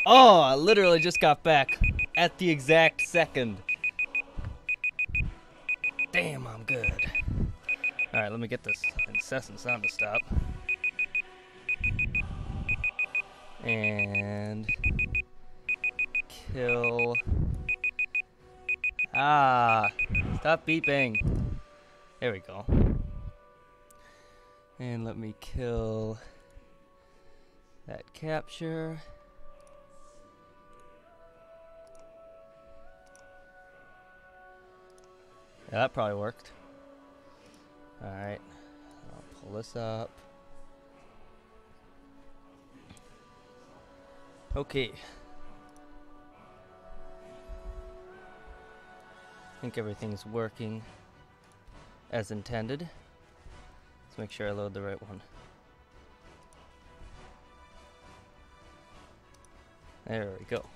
Oh, I literally just got back at the exact second. Damn, I'm good. Alright, let me get this incessant sound to stop. And kill. Ah, stop beeping. There we go. And let me kill that capture. Yeah, that probably worked. Alright, I'll pull this up. Okay. I think everything's working as intended. Let's make sure I load the right one. There we go.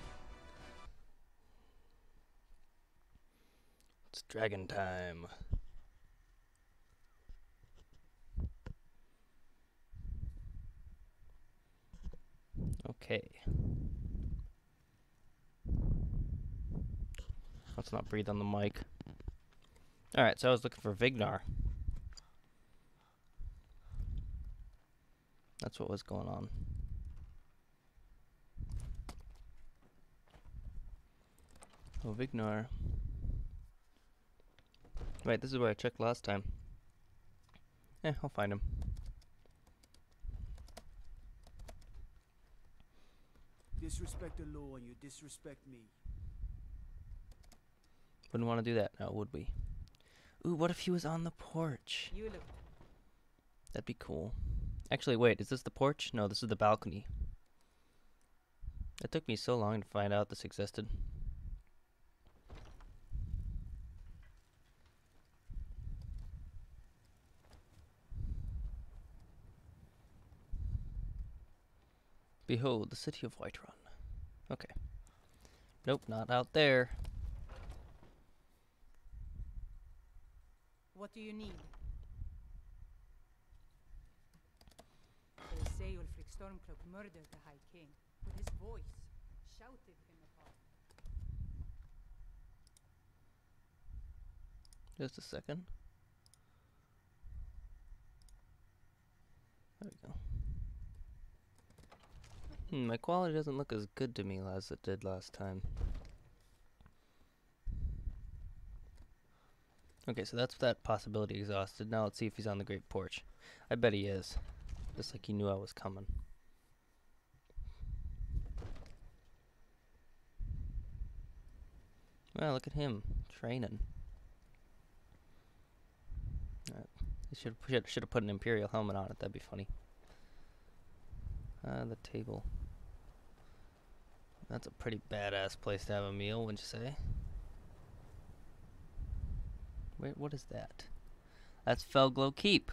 It's dragon time. Okay. Let's not breathe on the mic. Alright, so I was looking for Vignar. That's what was going on. Oh, Vignar. Wait, this is where I checked last time. I'll find him. Disrespect the law and you disrespect me. Wouldn't want to do that now, would we? Ooh, what if he was on the porch? You look. That'd be cool. Actually, wait, is this the porch? No, this is the balcony. It took me so long to find out this existed. Behold, the city of Whiterun. Okay. Nope, not out there. What do you need? They say Ulfric Stormcloak murdered the High King, but his voice shouted him apart. Just a second. There we go. My quality doesn't look as good to me as it did last time. Okay, so that's that possibility exhausted. Now let's see if he's on the Great Porch. I bet he is. Just like he knew I was coming. Well, look at him. Training. Should have put an Imperial helmet on it. That'd be funny. The table. That's a pretty badass place to have a meal, wouldn't you say? Wait, what is that? That's Felglow Keep.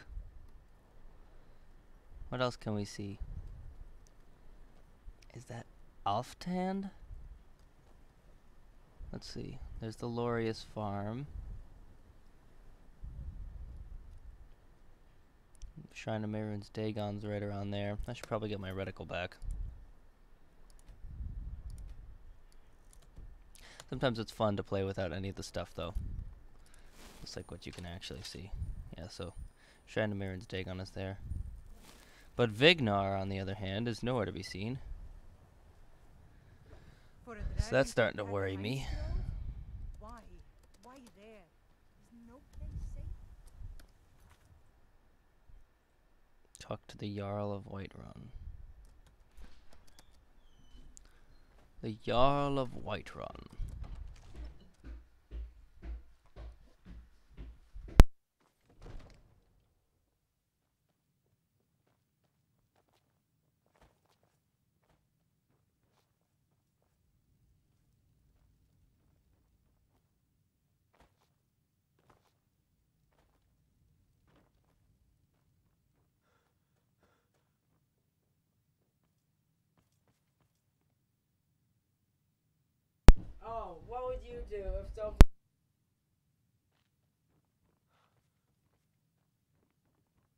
What else can we see? Is that Alftand? Let's see. There's the Lorius Farm. Shrine of Mehrunes Dagon's right around there. I should probably get my reticle back. Sometimes it's fun to play without any of the stuff, though. Just like what you can actually see. Yeah, so Shrine of Mehrunes Dagon is there. But Vignar, on the other hand, is nowhere to be seen. So that's starting to worry me. Why? Why there? Is no place safe? Talk to the Jarl of Whiterun. The Jarl of Whiterun. Oh, what would you do if so?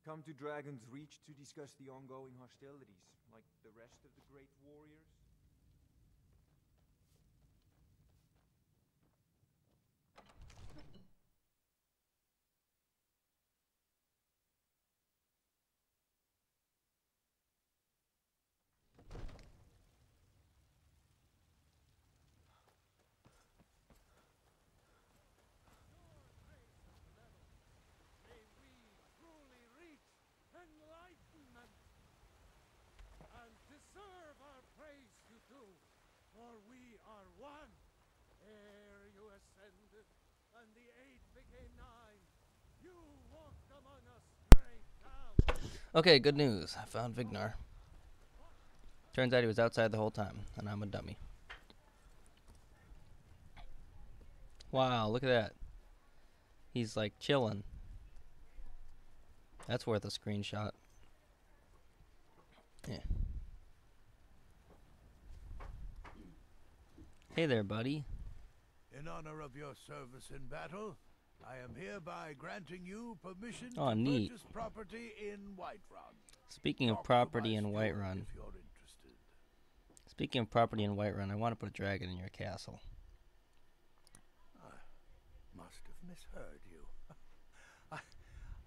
Come to Dragon's Reach to discuss the ongoing hostilities, like the rest of the great warriors? for we are one. Ere you ascended, and the 8 became 9, you walked among us straight down. Okay, good news. I found Vignar. Turns out he was outside the whole time, and I'm a dummy. Wow, look at that. He's like chilling. That's worth a screenshot. Yeah. Hey there, buddy. In honor of your service in battle, I am hereby granting you permission Oh, to neat. purchase property in Whiterun. Speaking of Talk to property my in steward Whiterun. if you're interested. Speaking of property in Whiterun, I want to put a dragon in your castle. I must have misheard you. I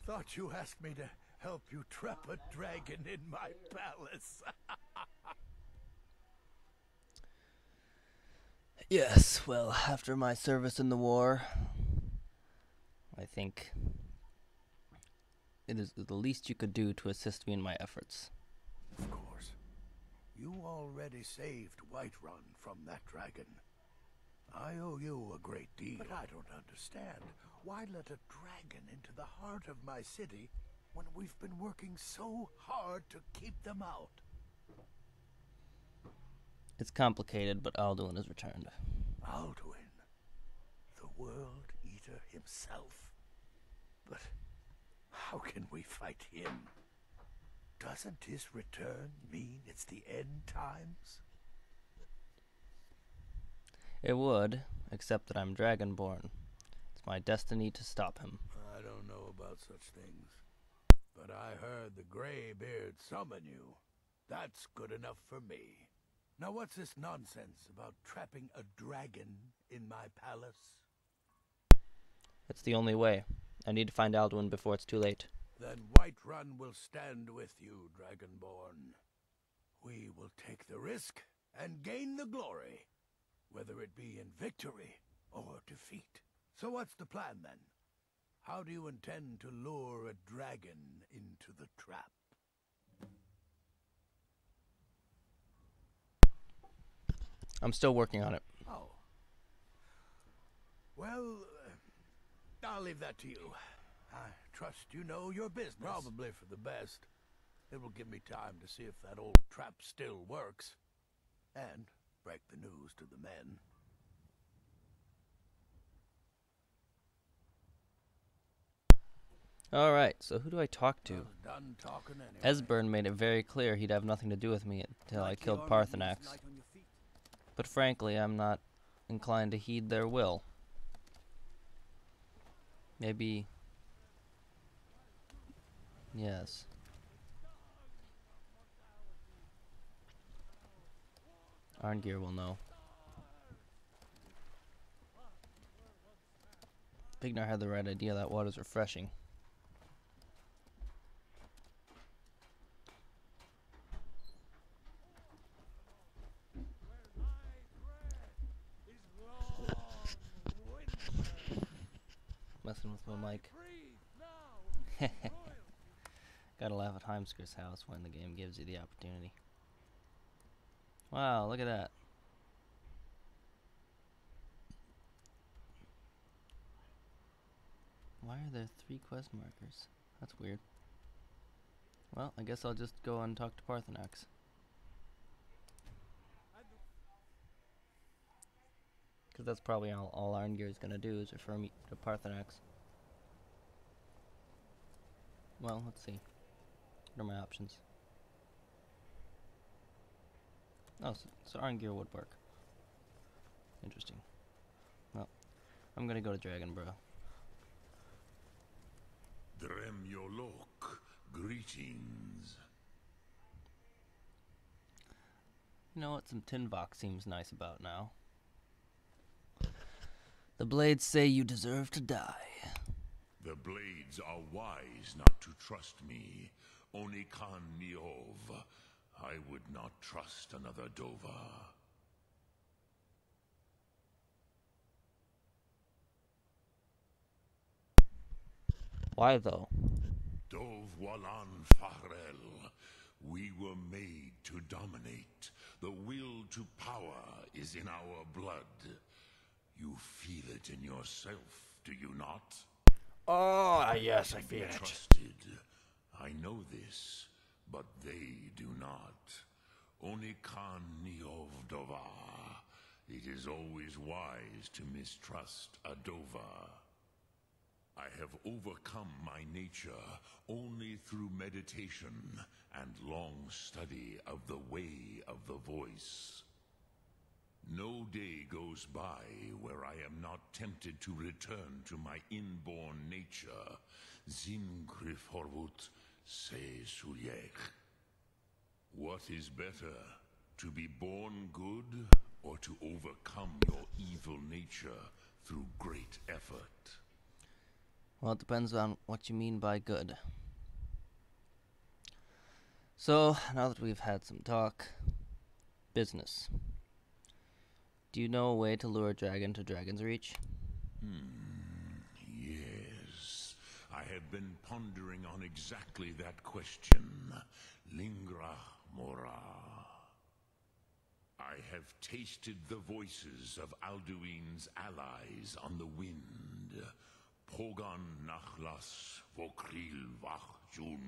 thought you asked me to help you trap a dragon in my palace. Yes, well, after my service in the war, I think it is the least you could do to assist me in my efforts. Of course. You already saved Whiterun from that dragon. I owe you a great deal. But I don't understand. Why let a dragon into the heart of my city when we've been working so hard to keep them out? It's complicated, but Alduin has returned. Alduin, the World Eater himself. But how can we fight him? Doesn't his return mean it's the end times? It would, except that I'm Dragonborn. It's my destiny to stop him. I don't know about such things, but I heard the Greybeard summon you. That's good enough for me. Now what's this nonsense about trapping a dragon in my palace? It's the only way. I need to find Alduin before it's too late. Then Whiterun will stand with you, Dragonborn. We will take the risk and gain the glory, whether it be in victory or defeat. So what's the plan then? How do you intend to lure a dragon into the trap? I'm still working on it. Oh. Well, I'll leave that to you. I trust you know your business. Probably for the best. It will give me time to see if that old trap still works. And break the news to the men. Alright, so who do I talk to? Done talking anyway. Esbern made it very clear he'd have nothing to do with me until I killed Parthenax. But frankly, I'm not inclined to heed their will. Maybe... Yes. Arngeir will know. Vignar had the right idea, that water's refreshing. Messing with my mic. Gotta laugh at Heimskir's house when the game gives you the opportunity. Wow, look at that. Why are there 3 quest markers? That's weird. Well, I guess I'll just go and talk to Parthenax. Because that's probably all Arngeir is going to do, is refer me to Parthenax. Well, let's see. What are my options? Oh, so Arngeir would work. Interesting. Well, I'm going to go to Dragonborough. Dremyolok, greetings. You know what some Tinvok seems nice about now? The blades say you deserve to die. The blades are wise not to trust me. Only Khan Niov. I would not trust another Dova. Why though? Dov Walan Farel. We were made to dominate. The will to power is in our blood. You feel it in yourself, do you not? Oh, yes, I feel it. Trusted. I know this, but they do not. Only Khan Niovdova. It is always wise to mistrust a Dova. I have overcome my nature only through meditation and long study of the way of the voice. No day goes by where I am not tempted to return to my inborn nature. Zingriforvut se suliech. What is better, to be born good or to overcome your evil nature through great effort? Well, it depends on what you mean by good. So, now that we've had some talk, business. Do you know a way to lure a dragon to Dragon's Reach? Yes. I have been pondering on exactly that question. Lingra mora. I have tasted the voices of Alduin's allies on the wind. Pogan nachlas vokril vachjun.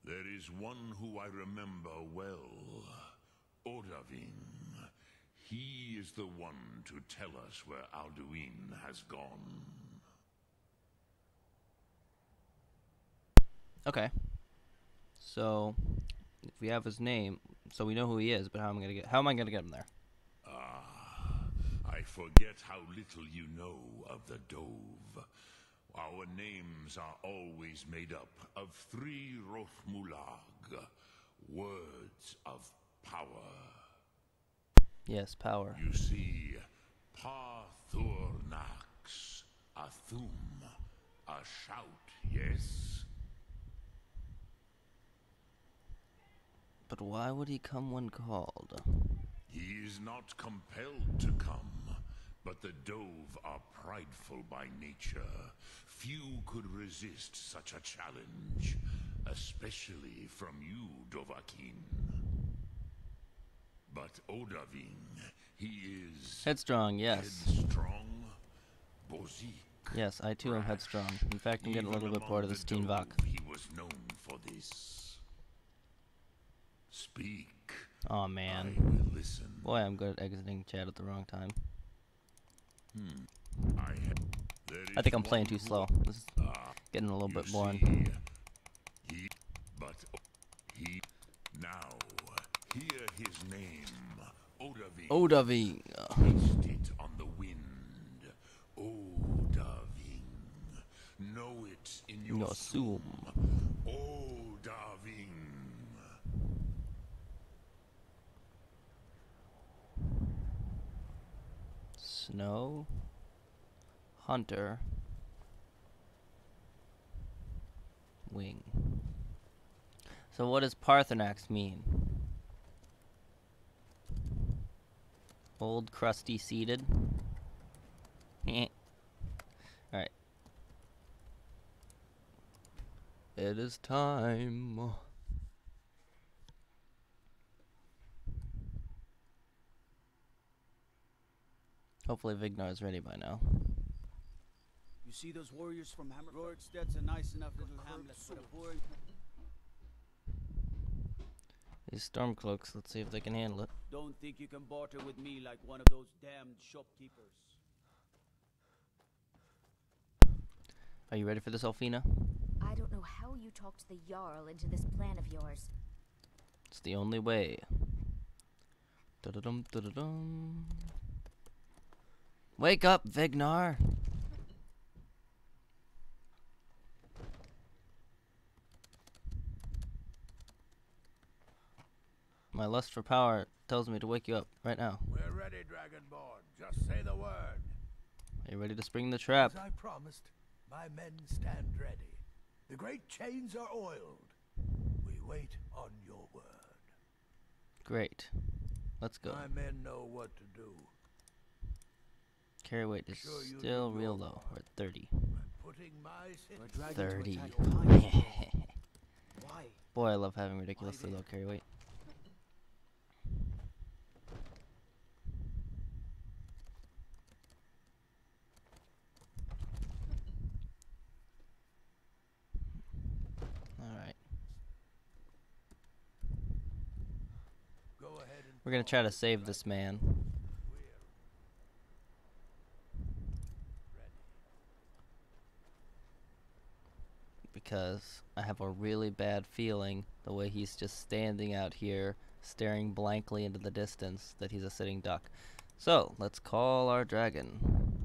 There is one who I remember well. Odaving. He is the one to tell us where Alduin has gone. Okay. So, if we have his name, so we know who he is, but how am I gonna get him there? I forget how little you know of the Dove. Our names are always made up of 3 Rothmulag, words of power. Yes, power. You see, Parthurnax, a thum, a shout, yes? But why would he come when called? He is not compelled to come, but the Dove are prideful by nature. Few could resist such a challenge, especially from you, Dovahkiin. But Odaving, he is... Headstrong, yes. Headstrong, Bozik. Yes, I too am headstrong. In fact, I'm getting a little bit bored of this Teen Vok. He was known for this. Speak. Aw, I man. will listen. Boy, I'm good at exiting chat at the wrong time. I think I'm playing too slow. This is getting a little bit boring. Now, hear his name, Odaving. Odaving. Taste it on the wind, Odaving. Know it in your No, soul, Odaving. Snow. Hunter. Wing. So what does Parthenax mean? Old, crusty, seated? Alright. It is time. Hopefully Vignar is ready by now. You see those warriors from Hammer? Roriksted's a nice enough little hamlet, but a boring... These Stormcloaks, let's see if they can handle it. Don't think you can barter with me like one of those damned shopkeepers. Are you ready for this, Alfina? I don't know how you talked the Jarl into this plan of yours. It's the only way. Da-da-dum, da-da-dum. Wake up, Vignar! My lust for power tells me to wake you up right now. We're ready, Dragonborn. Just say the word. Are you ready to spring the trap? As I promised, my men stand ready. The great chains are oiled. We wait on your word. Great. Let's go. My men know what to do. Carry weight is Sure you still do real your low. part. We're at 30. I'm putting my city. 30. Why? Boy, I love having ridiculously low carry weight. We're gonna try to save this man. Because I have a really bad feeling the way he's just standing out here staring blankly into the distance that he's a sitting duck. So, let's call our dragon.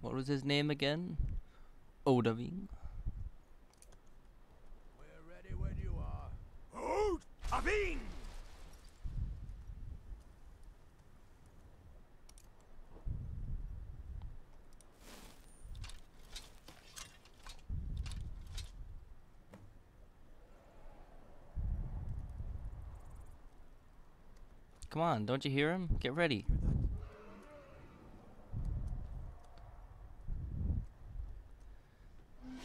What was his name again? Odaving. We're ready when you are. Odaving! Come on, don't you hear him? Get ready.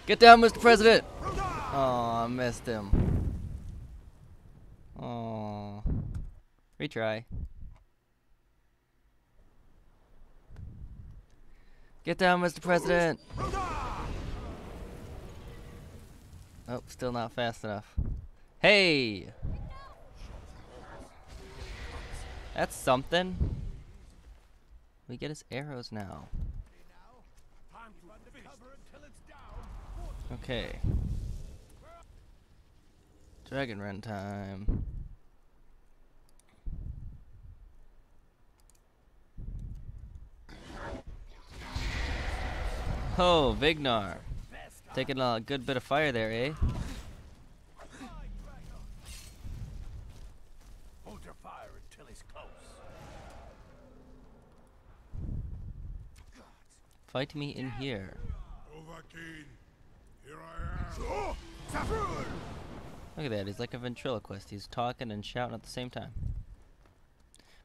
Get down, Mr. President! Oh, I missed him. Oh. Retry. Get down, Mr. President! Oh, still not fast enough. Hey! That's something. We get his arrows now. Okay. Dragon run time. Oh, Vignar. Taking a good bit of fire there, eh? Hold your fire until he's close. Fight me in here. Nahkariin, here I am. Look at that, he's like a ventriloquist. He's talking and shouting at the same time.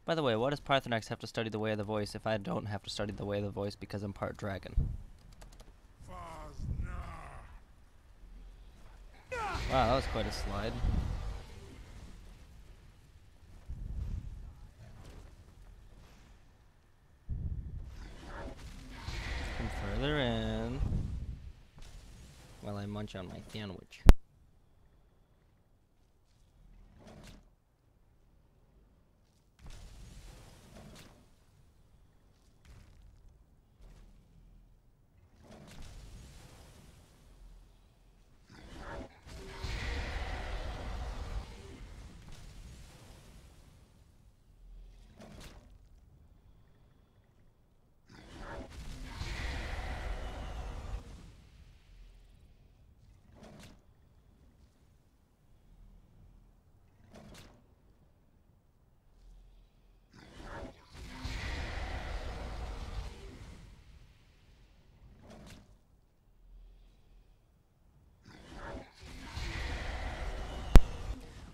By the way, why does Parthenax have to study the way of the voice if I don't have to study the way of the voice because I'm part dragon? Wow, that was quite a slide. Come further in while I munch on my sandwich.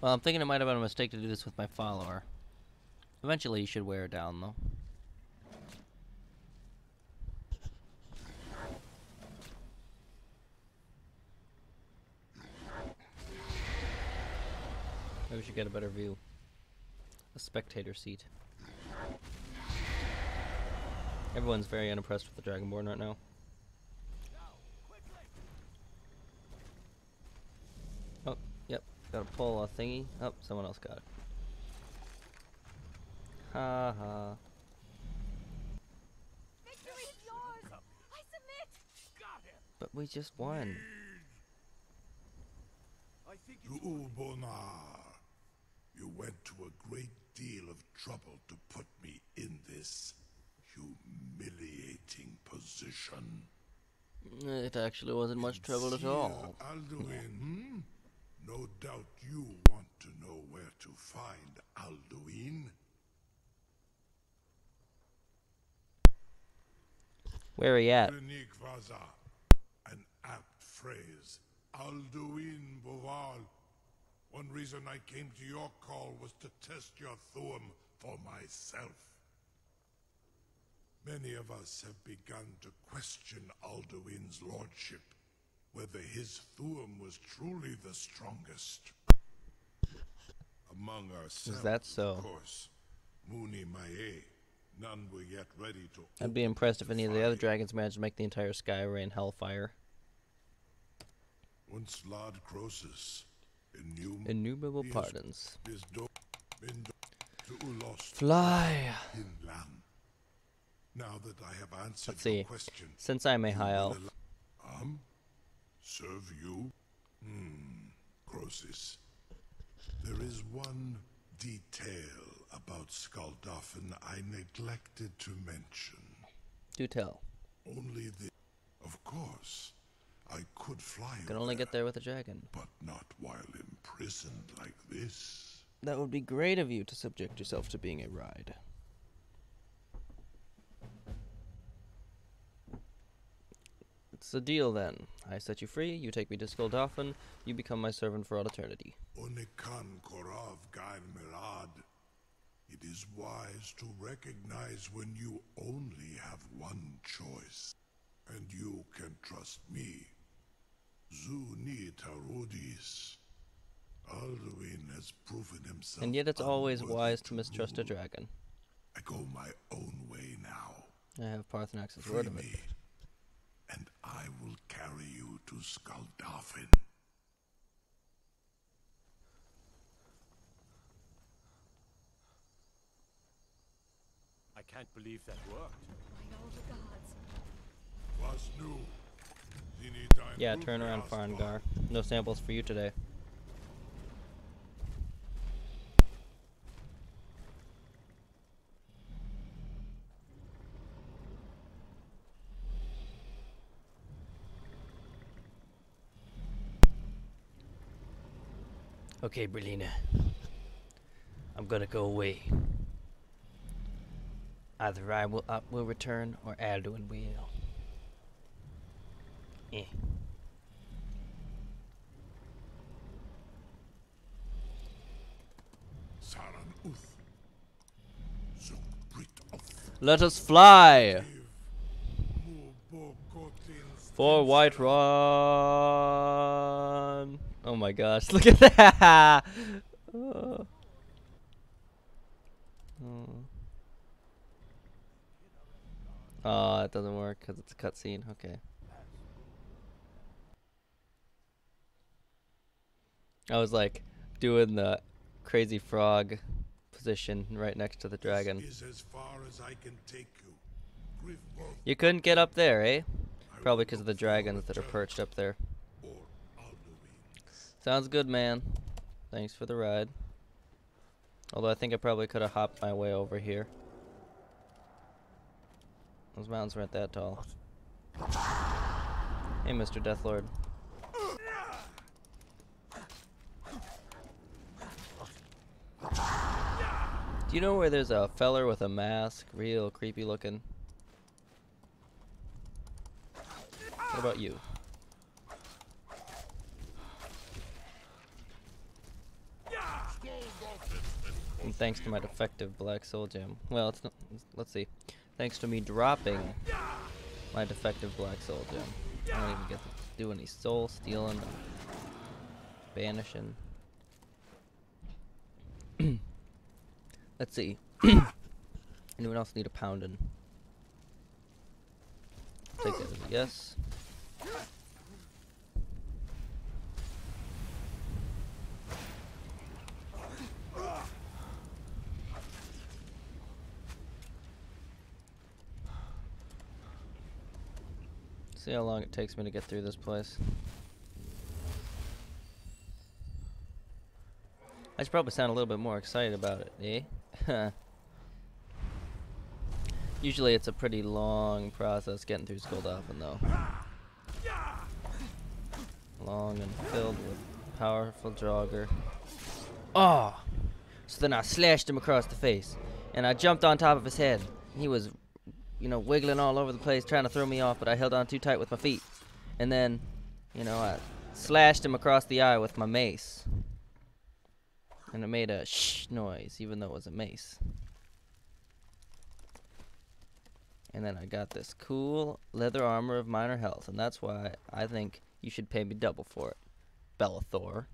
Well, I'm thinking it might have been a mistake to do this with my follower. Eventually, you should wear it down, though. Maybe we should get a better view. A spectator seat. Everyone's very unimpressed with the Dragonborn right now. Oh, yep. Gotta pull a thingy. Oh, someone else got it. Ha ha. Victory is yours! I submit! But we just won. I think You, Bonar, you went to a great deal of trouble to put me in this humiliating position. It actually wasn't much trouble at all. Alduin, hmm? No doubt you want to know where to find Alduin. Where are you at? Unique Vaza, an apt phrase. Alduin Boval. One reason I came to your call was to test your Thuum for myself. Many of us have begun to question Alduin's lordship, whether his Thuum was truly the strongest. Among ourselves, Is that so? of course, Muni Mae, none were yet ready to. I'd be impressed if any of the other dragons managed to make the entire Skyrim hellfire. Once Lord Croesus, Innumerable pardons. Lost Fly. inland. Now that I have answered Let's see. your question, Since I'm a high elf, serve you? Croesus. There is one detail about Skaldafen I neglected to mention. do tell. Only the... Of course, I could fly Can only get there with a dragon. but not while imprisoned like this. That would be great of you to subject yourself to being a ride. It's a deal then. I set you free, you take me to Skaldafen, you become my servant for all eternity. Onikan Korav Gain Mirad. It is wise to recognize when you only have one choice. And you can trust me. Zuni Tarudis. Alduin has proven himself. And yet it's always unworthy wise to mistrust a rule. dragon. I go my own way now. I have Parthenax's Free word of it. me, and I will carry you to Skaldafen. I can't believe that worked. By all the gods. Was new. Yeah, turn around, Farngar. No samples for you today. Okay, Berlina. I'm gonna go away. Either I will return, or Alduin will. Eh. Saran Uth. Zukbrit of Let us fly! Mubokotlins. For Whiterun! Oh my gosh, look at that! Oh. Oh, it doesn't work because it's a cutscene. Okay. I was like doing the crazy frog position right next to the dragon. Is as far as I can take you. Grifboth You couldn't get up there, eh? I Probably will because of the look for dragons that are return, perched up there. or Alduin. Sounds good, man. Thanks for the ride. Although I think I probably could have hopped my way over here. Those mountains weren't that tall. Hey, Mr. Deathlord. Do you know where there's a feller with a mask? Real creepy looking. What about you? And thanks to my defective black soul gem. Well, it's not. Let's see. Thanks to me dropping my defective black soul gem, I don't even get to do any soul stealing, or banishing. Let's see. Anyone else need a poundin'? Take that as a yes. See how long it takes me to get through this place. I should probably sound a little bit more excited about it, eh? Usually it's a pretty long process getting through Skaldafen, though. Long and filled with powerful Draugr. Oh! So then I slashed him across the face, and I jumped on top of his head. He was, you know, wiggling all over the place, trying to throw me off, but I held on too tight with my feet. And then, you know, I slashed him across the eye with my mace. And it made a shh noise, even though it was a mace. And then I got this cool leather armor of minor health, and that's why I think you should pay me double for it, Bellathor.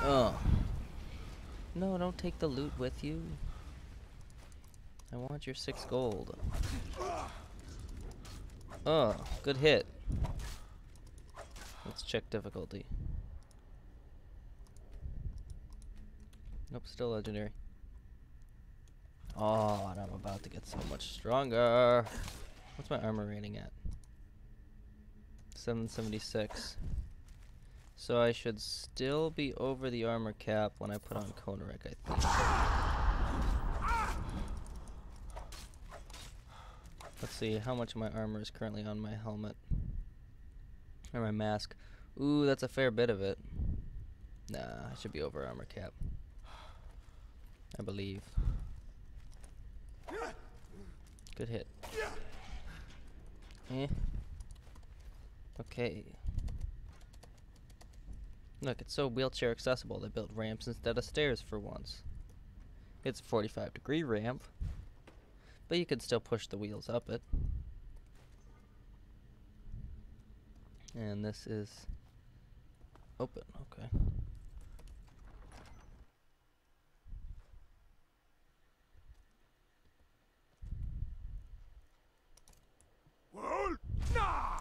Oh. No, don't take the loot with you. I want your 6 gold. Oh, good hit. Let's check difficulty. Nope, still legendary. Oh, and I'm about to get so much stronger. What's my armor rating at? 776. So I should still be over the armor cap when I put on Konahrik, I think. Let's see how much of my armor is currently on my helmet. Or my mask. Ooh, that's a fair bit of it. Nah, I should be over armor cap. I believe. Good hit. Eh. Okay. Look, it's so wheelchair accessible. They built ramps instead of stairs for once. It's a 45-degree ramp, but you can still push the wheels up it. And this is open, okay.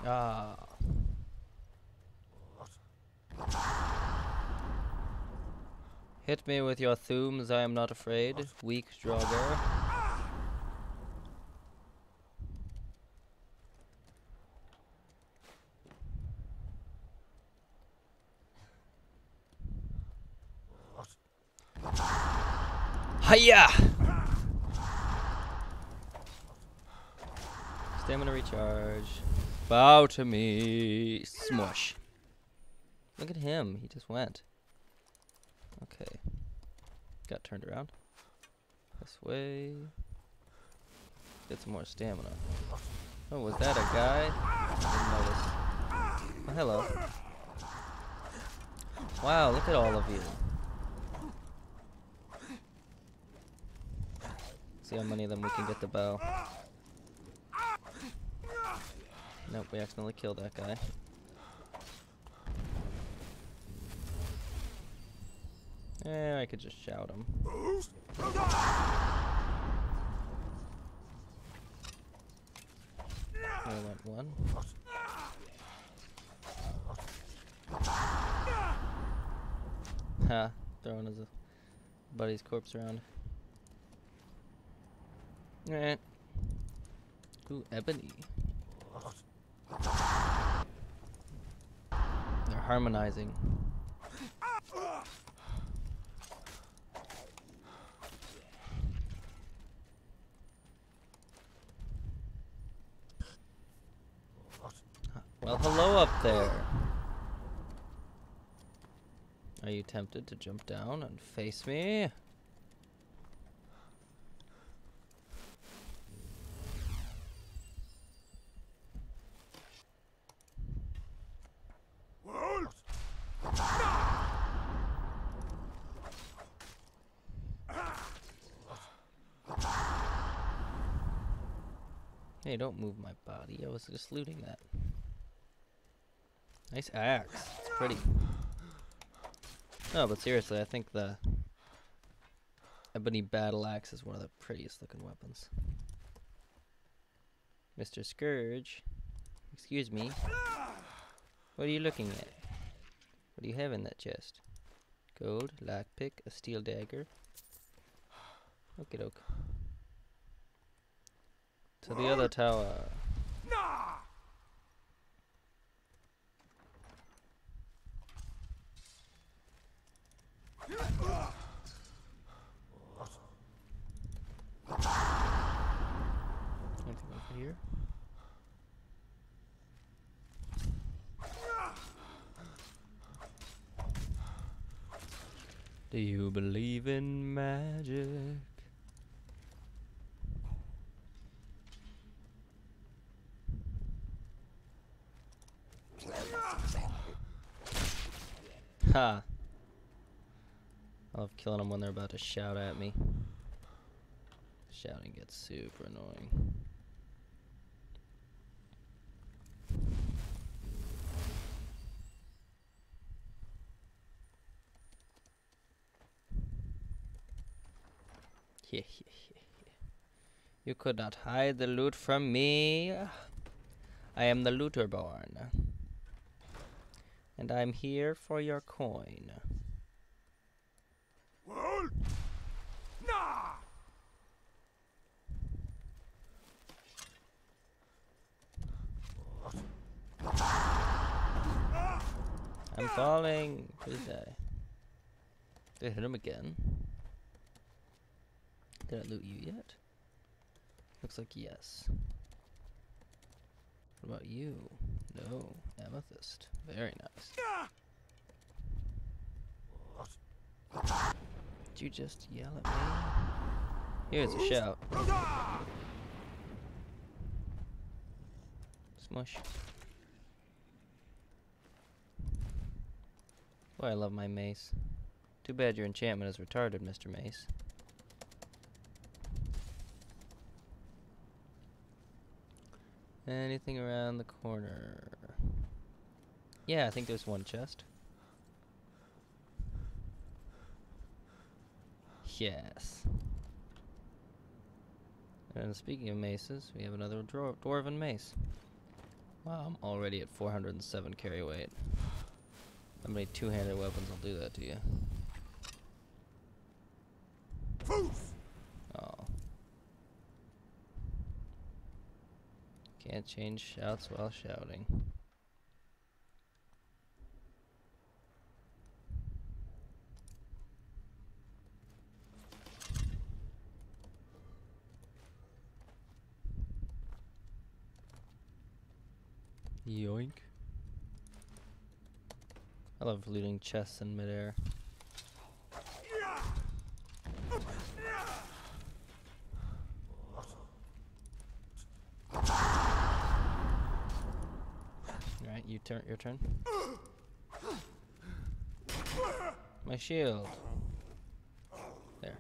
Ah. Hit me with your thumbs, I am not afraid. Weak Draugr. Hiya! Stamina recharge. Bow to me. Smush. Look at him. He just went. Okay. Got turned around. This way. Get some more stamina. Oh, was that a guy? I didn't notice. Oh, hello. Wow, look at all of you. See how many of them we can get the bow. Nope, we accidentally killed that guy. I could just shout him. I went one. Ha, throwing his buddy's corpse around. Eh. Ooh, ebony. They're harmonizing. Well, hello up there. Are you tempted to jump down and face me? Hey, don't move my body. I was just looting that. Nice axe. It's pretty. No, but seriously, I think the ebony battle axe is one of the prettiest looking weapons. Mr. Scourge. Excuse me. What are you looking at? What do you have in that chest? Gold, lockpick, a steel dagger. Okie doke. To the other tower. Anything over here? Do you believe in magic? Ha! I love killing them when they're about to shout at me. Shouting gets super annoying. You could not hide the loot from me. I am the Looterborn. And I'm here for your coin. Well, nah. I'm falling. Please die. Did I hit him again? Did I loot you yet? Looks like yes. What about you? No. Amethyst. Very nice. Did you just yell at me? Here's a shout. Smush. Boy, I love my mace. Too bad your enchantment is retarded, Mr. Mace. Anything around the corner? Yeah, I think there's one chest. Yes. And speaking of maces, we have another dwarven mace. Wow, I'm already at 407 carry weight. How many two-handed weapons will do that to you? Oh. Can't change shouts while shouting. Yoink. I love looting chests in midair. Alright, your turn. My shield. There.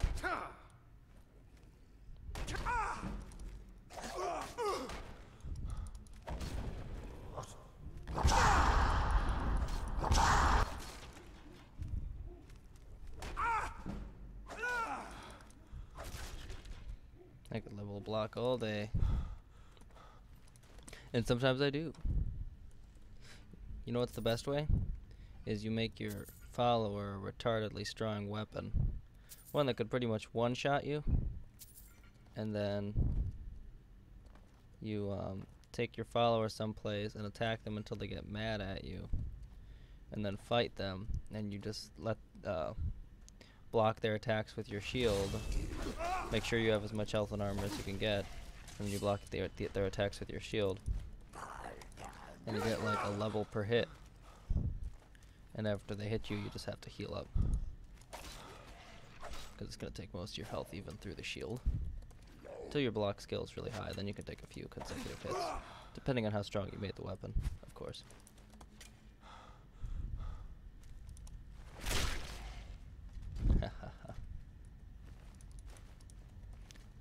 I could level a block all day. And sometimes I do. You know what's the best way? Is you make your follower a retardedly strong weapon. One that could pretty much one-shot you. And then you take your follower someplace and attack them until they get mad at you. And then fight them. And you just let block their attacks with your shield. Make sure you have as much health and armor as you can get. And you block their attacks with your shield. And you get like a level per hit. And after they hit you, you just have to heal up. Because it's going to take most of your health even through the shield. Until your block skill is really high, then you can take a few consecutive hits. Depending on how strong you made the weapon, of course.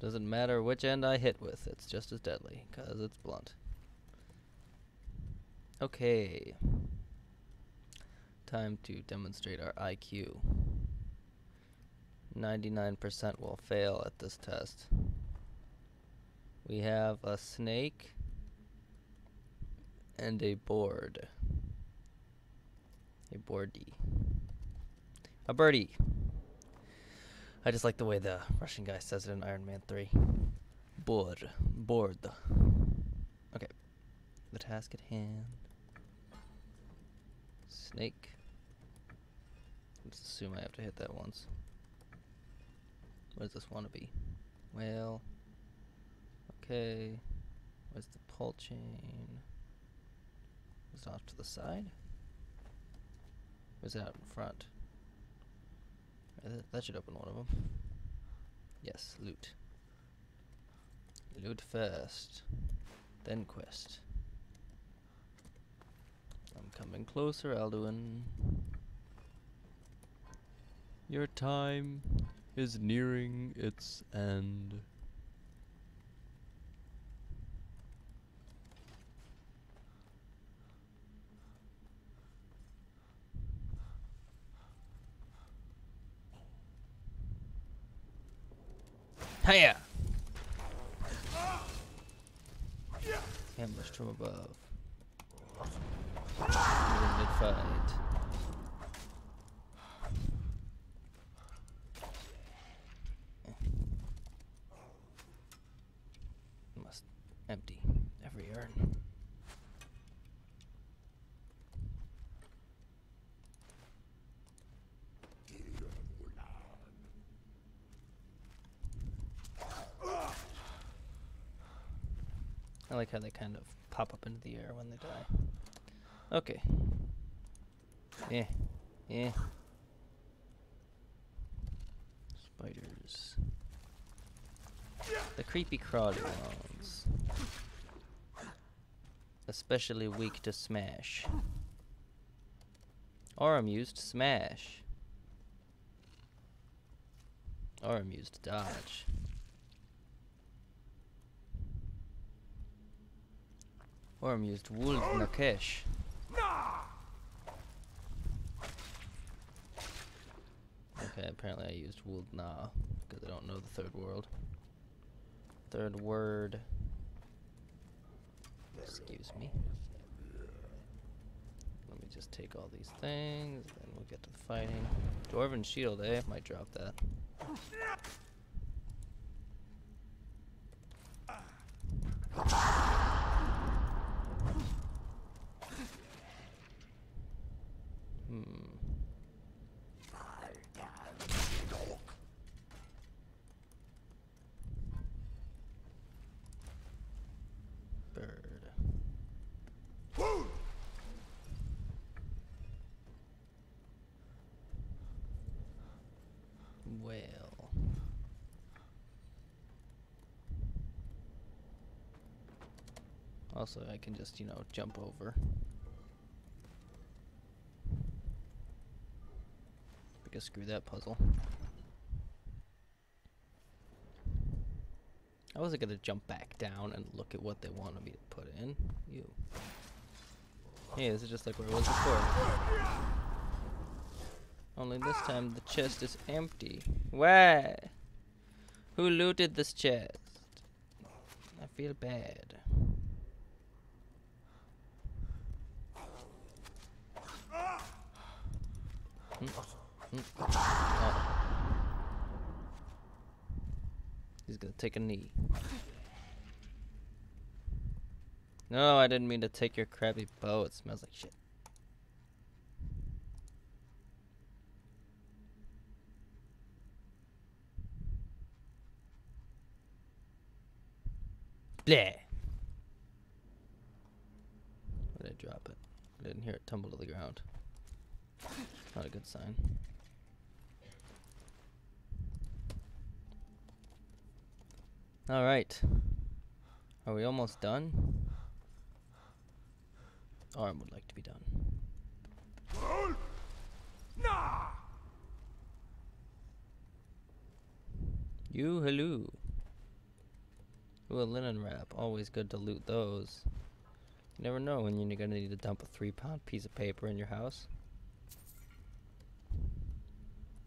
Doesn't matter which end I hit with, it's just as deadly, because it's blunt. Okay. Time to demonstrate our IQ. 99% will fail at this test. We have a snake and a board. A boardie. A birdie. I just like the way the Russian guy says it in Iron Man 3. Board. Board. Okay. The task at hand. Snake. Let's assume I have to hit that once. What does this want to be? Well. Okay. Where's the pull chain? Is it off to the side? Or is it out in front? That should open one of them. Yes, loot. Loot first. Then quest. I'm coming closer, Alduin. Your time is nearing its end. Hiya! Ambushed from above. Mid-fight. Must empty every urn. I like how they kind of pop up into the air when they die. Okay. Yeah. Yeah. Spiders. The creepy crawly ones. Especially weak to smash. Aurum used smash. Aurum used dodge. Aurum used wool nakesh. Okay, apparently I used wool na because I don't know the third world. Third word. Excuse me. Let me just take all these things, then we'll get to the fighting. Dwarven shield, eh? Might drop that. Bird. Whale. Also, I can just, you know, jump over. Because screw that puzzle. I wasn't gonna jump back down and look at what they wanted me to put in. You. Hey, this is just like where I was before. Only this time the chest is empty. Why? Who looted this chest? I feel bad. Oh. He's gonna take a knee. No, I didn't mean to take your crappy bow. It smells like shit. Bleh. Where did I drop it? I didn't hear it tumble to the ground. Not a good sign. Alright. Are we almost done? Aurum would like to be done. You, hello. Ooh, a linen wrap. Always good to loot those. You never know when you're gonna need to dump a 3-pound piece of paper in your house.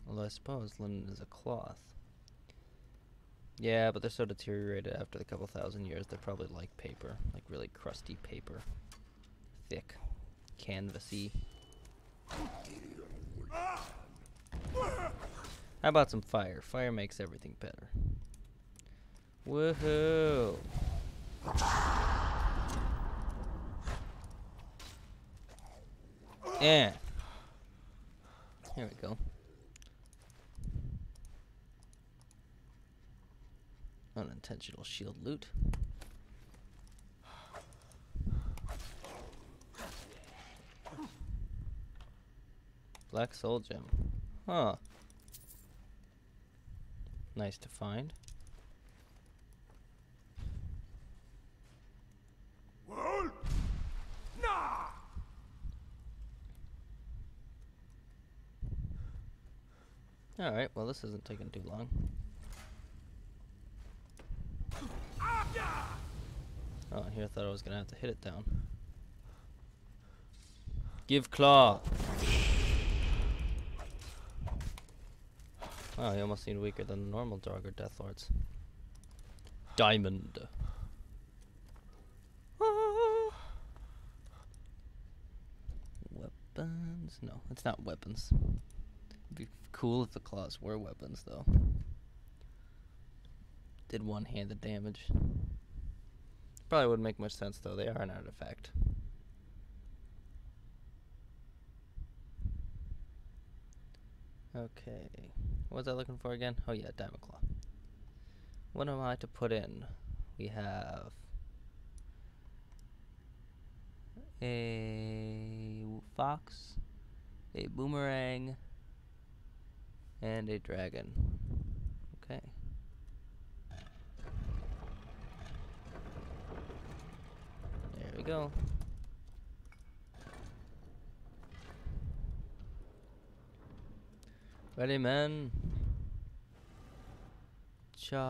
Although I suppose linen is a cloth. Yeah, but they're so deteriorated after the couple thousand years, they're probably like paper. Like really crusty paper. Thick. Canvasy. How about some fire? Fire makes everything better. Woohoo! Yeah. Here we go. Unintentional shield loot. Black soul gem. Huh. Nice to find. Alright, well this isn't taking too long. Oh, here I thought I was gonna have to hit it down. Give claw! Wow, he almost seemed weaker than the normal Draugr Deathlords. Diamond. weapons? No, it's not weapons. It'd be cool if the claws were weapons, though. Did one-handed damage. Probably wouldn't make much sense, though. They are an artifact. Okay. What was I looking for again? Oh, yeah, Diamond Claw. What am I to put in? We have a fox, a boomerang, and a dragon. Okay. There we go. Ready, men? Charge.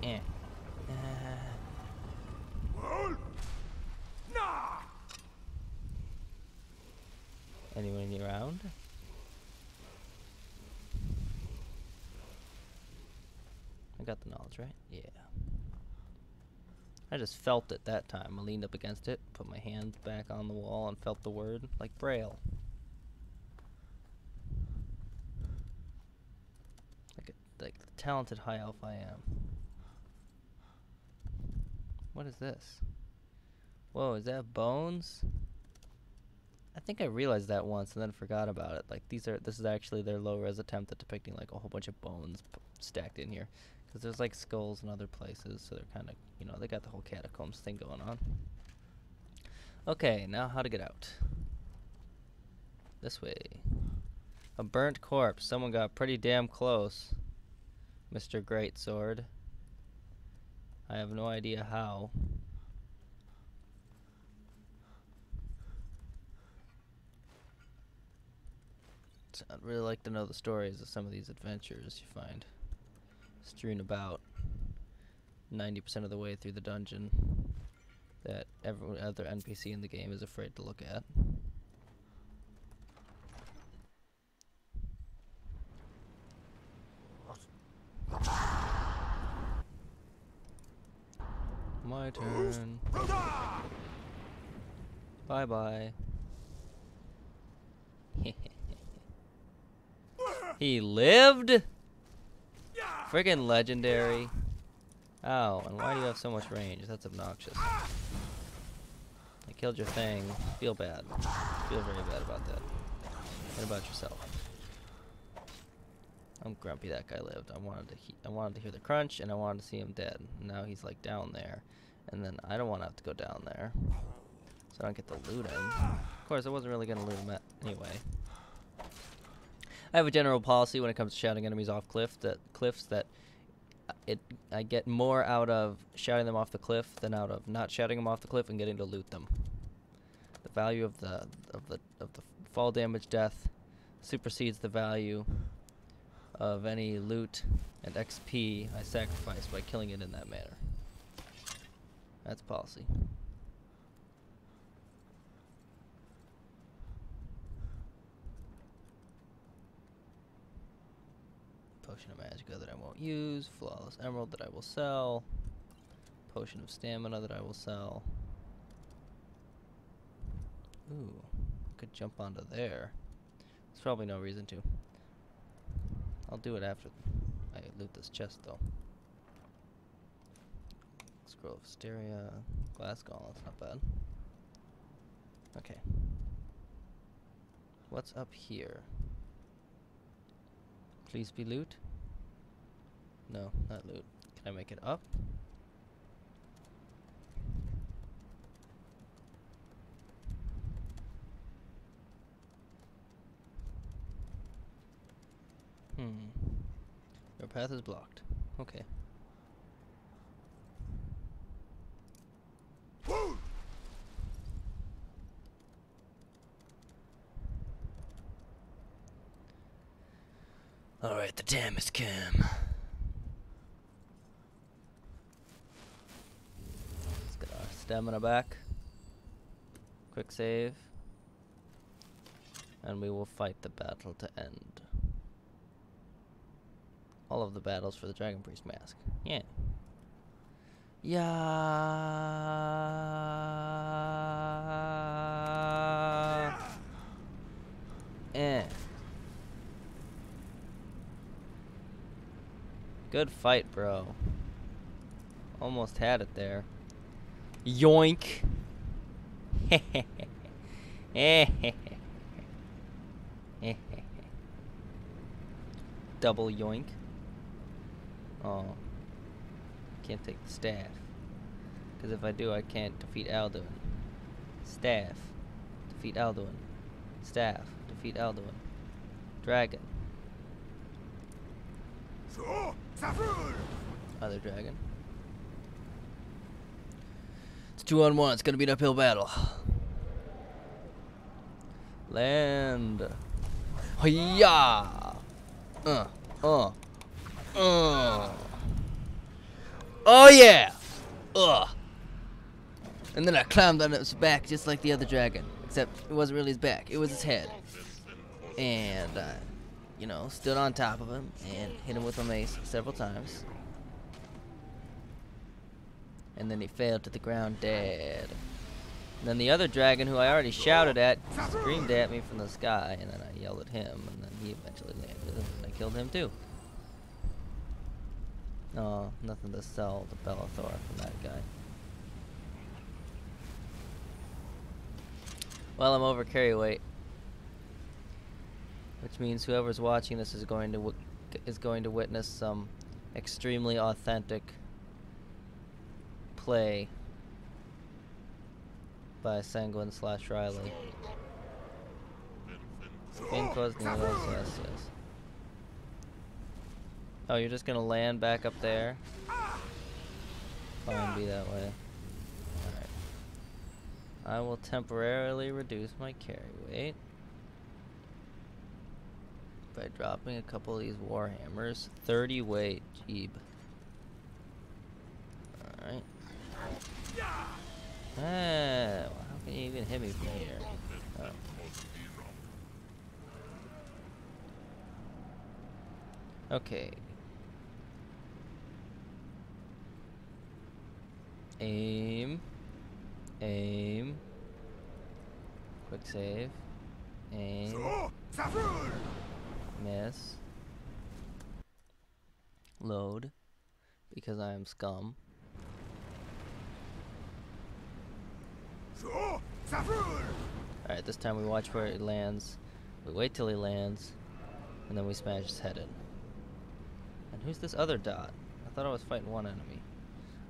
Eh. Anyone around? I got the knowledge, right? Yeah. I just felt it that time. I leaned up against it, put my hand back on the wall, and felt the word like Braille. Like the talented high elf I am. What is this? Whoa, is that bones? I think I realized that once and then forgot about it. Like this is actually their low-res attempt at depicting like a whole bunch of bones stacked in here. Because there's like skulls in other places, so they're kind of, you know, they got the whole catacombs thing going on. Okay, now how to get out. This way. A burnt corpse. Someone got pretty damn close. Mr. Greatsword. I have no idea how. So I'd really like to know the stories of some of these adventures you find strewn about 90% of the way through the dungeon that every other NPC in the game is afraid to look at. My turn. Bye bye. He lived? Friggin' legendary. Ow, and why do you have so much range? That's obnoxious. I killed your thing. Feel bad. Feel very bad about that. What about yourself? I'm grumpy that guy lived. I wanted to hear the crunch, and I wanted to see him dead. Now he's like down there, and then I don't want to have to go down there, so I don't get to loot him. Of course, I wasn't really gonna loot him anyway. I have a general policy when it comes to shouting enemies off cliffs that I get more out of shouting them off the cliff than out of not shouting them off the cliff and getting to loot them. The value of the fall damage death supersedes the value of any loot and XP I sacrifice by killing it in that manner. That's policy. Potion of Magicka that I won't use. Flawless Emerald that I will sell. Potion of Stamina that I will sell. Ooh, could jump onto there. There's probably no reason to. I'll do it after I loot this chest, though. Scroll of Hysteria. Glass Golem, that's not bad. Okay. What's up here? Please be loot? No, not loot. Can I make it up? Your path is blocked. Okay. Alright, the time has come. Let's get our stamina back. Quick save. And we will fight the battle to end. All of the battles for the Dragon Priest mask. Yeah. Yeah. Good fight, bro. Almost had it there. Yoink. Double yoink. Oh. Can't take the staff. Because if I do, I can't defeat Alduin. Staff. Defeat Alduin. Staff. Defeat Alduin. Dragon. Other dragon. It's 2-on-1. It's gonna be an uphill battle. Land. Hiya! Oh yeah! And then I climbed on its back just like the other dragon. Except it wasn't really his back, it was his head. And you know, stood on top of him and hit him with my mace several times. And then he fell to the ground dead. And then the other dragon, who I already shouted at, screamed at me from the sky, and then I yelled at him, and then he eventually landed, and I killed him too. Oh, nothing to sell to Bellathor from that guy. Well, I'm over carry weight, which means whoever's watching this is going to witness some extremely authentic play by Sanguine / Riley. Yes, yes. Oh, you're just gonna land back up there? Fine, be that way. Alright. I will temporarily reduce my carry weight by dropping a couple of these warhammers. 30 weight, jeeb. Alright. Ah, well, how can you even hit me from here? Oh. Okay. Aim. Aim. Quick save. Aim. Miss. Load. Because I am scum. Alright, this time we watch where it lands. We wait till he lands. And then we smash his head in. And who's this other dot? I thought I was fighting one enemy.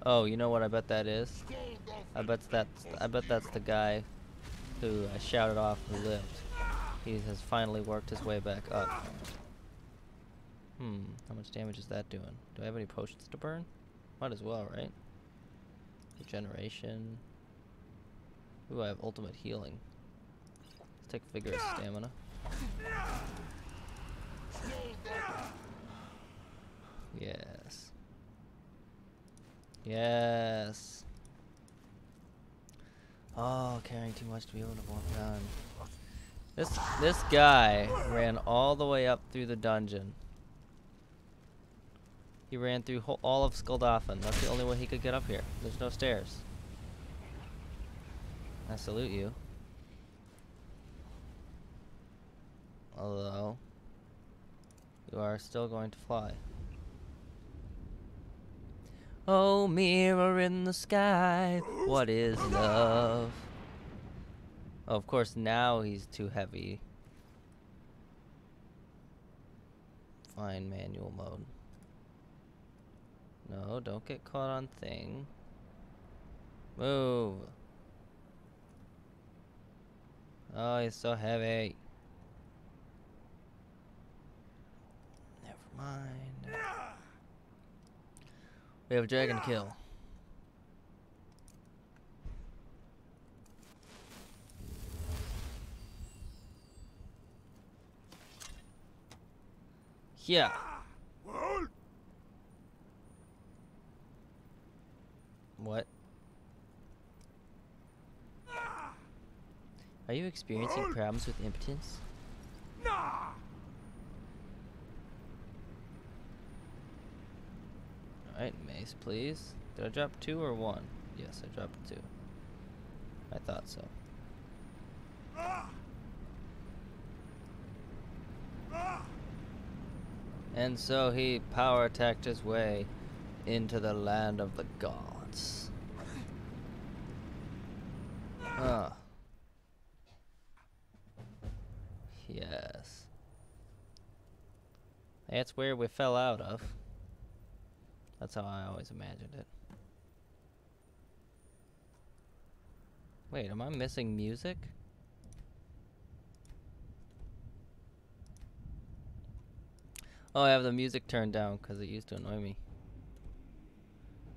Oh, you know what I bet that is? I bet that's the guy who I shouted off who lived. He has finally worked his way back up. How much damage is that doing? Do I have any potions to burn? Might as well, right? Regeneration. Ooh, I have ultimate healing. Let's take vigorous stamina. Yes. Yes. Oh, carrying too much to be able to walk down. This guy ran all the way up through the dungeon. He ran through all of Skuldafn. That's the only way he could get up here. There's no stairs. I salute you. Although, you are still going to fly. Oh, mirror in the sky, what is love? Oh, of course, now he's too heavy. Fine, manual mode. No, don't get caught on thing. Move. Oh, he's so heavy. Never mind. We have a dragon to kill. Yeah. What? Are you experiencing problems with impotence? Alright, mace, please. Did I drop 2 or 1? Yes, I dropped 2. I thought so. And so he power attacked his way into the land of the gods. Ah. Yes. That's where we fell out of. That's how I always imagined it. Wait, am I missing music? Oh, I have the music turned down because it used to annoy me.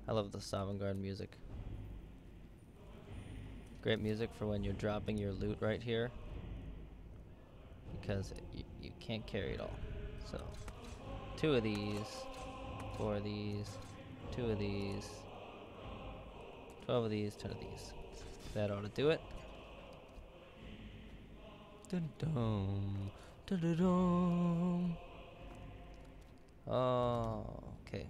I love the Sovngarde music. Great music for when you're dropping your loot right here. Because you can't carry it all. So, 2 of these, 4 of these, 2 of these, 12 of these, 10 of these. That ought to do it. Dun-dun, dun-dun-dun. Oh, okay.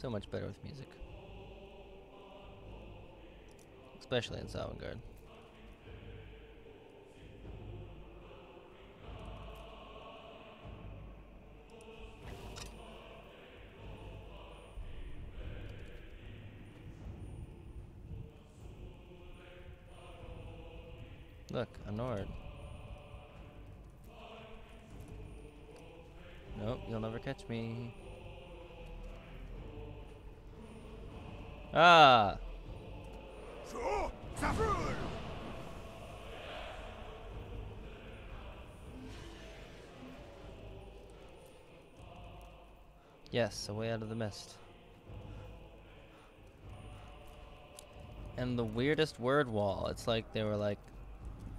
So much better with music. Especially in Sovngarde. Look, a Nord. Nope, you'll never catch me. Ah! Yes, away out of the mist. And the weirdest word wall. It's like they were like,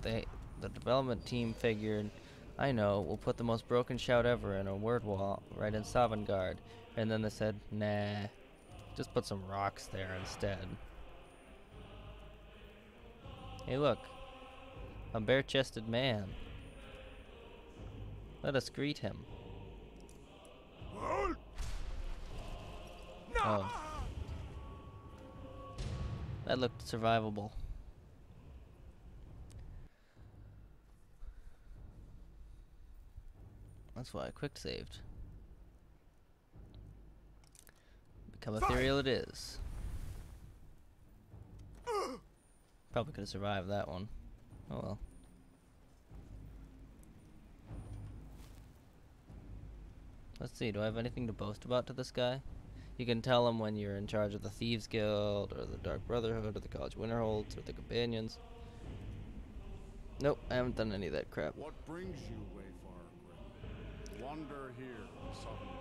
the development team figured, I know, we'll put the most broken shout ever in a word wall right in Sovngarde. And then they said, nah, just put some rocks there instead. Hey look, a bare-chested man. Let us greet him. Oh. That looked survivable. That's why I quick saved. Become ethereal it is. Probably could have survived that one. Oh well. Let's see, do I have anything to boast about to this guy? You can tell him when you're in charge of the Thieves Guild, or the Dark Brotherhood, or the College Winterholds, or the Companions. Nope, I haven't done any of that crap. What brings you, Wayfarer Grim? Wander here in Southern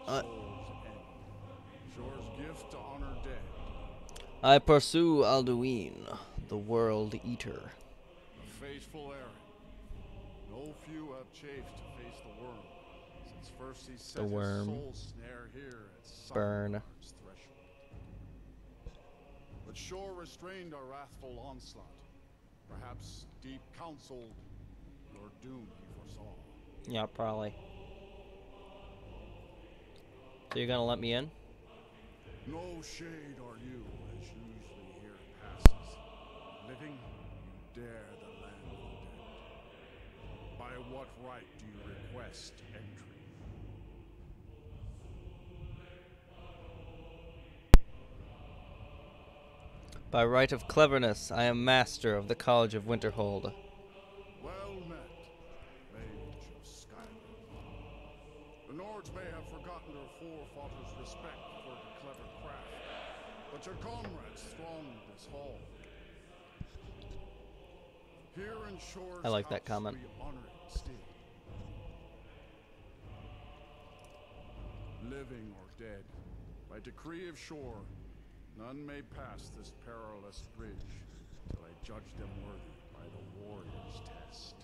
Soul's End. Shore's gift to honor dead. I pursue Alduin, the World Eater. A faithful errand. No few have chafed to face the worm, since first he set his soul snare here at Sovngarde's threshold. But Shore restrained our wrathful onslaught. Perhaps deep counseled your doom he foresaw. Yeah, probably. So you're gonna let me in? No shade are you, as usually here passes. Living, you dare the land of the dead. By what right do you request entry? By right of cleverness, I am master of the College of Winterhold. Well met, mage of Skyrim. The Nords may have forgotten their forefathers' respect for the clever craft, but your comrades thronged this hall. Here in Shore's I like that house comment. we honor it still. Living or dead, by decree of Shore, none may pass this perilous bridge till I judge them worthy by the warrior's test.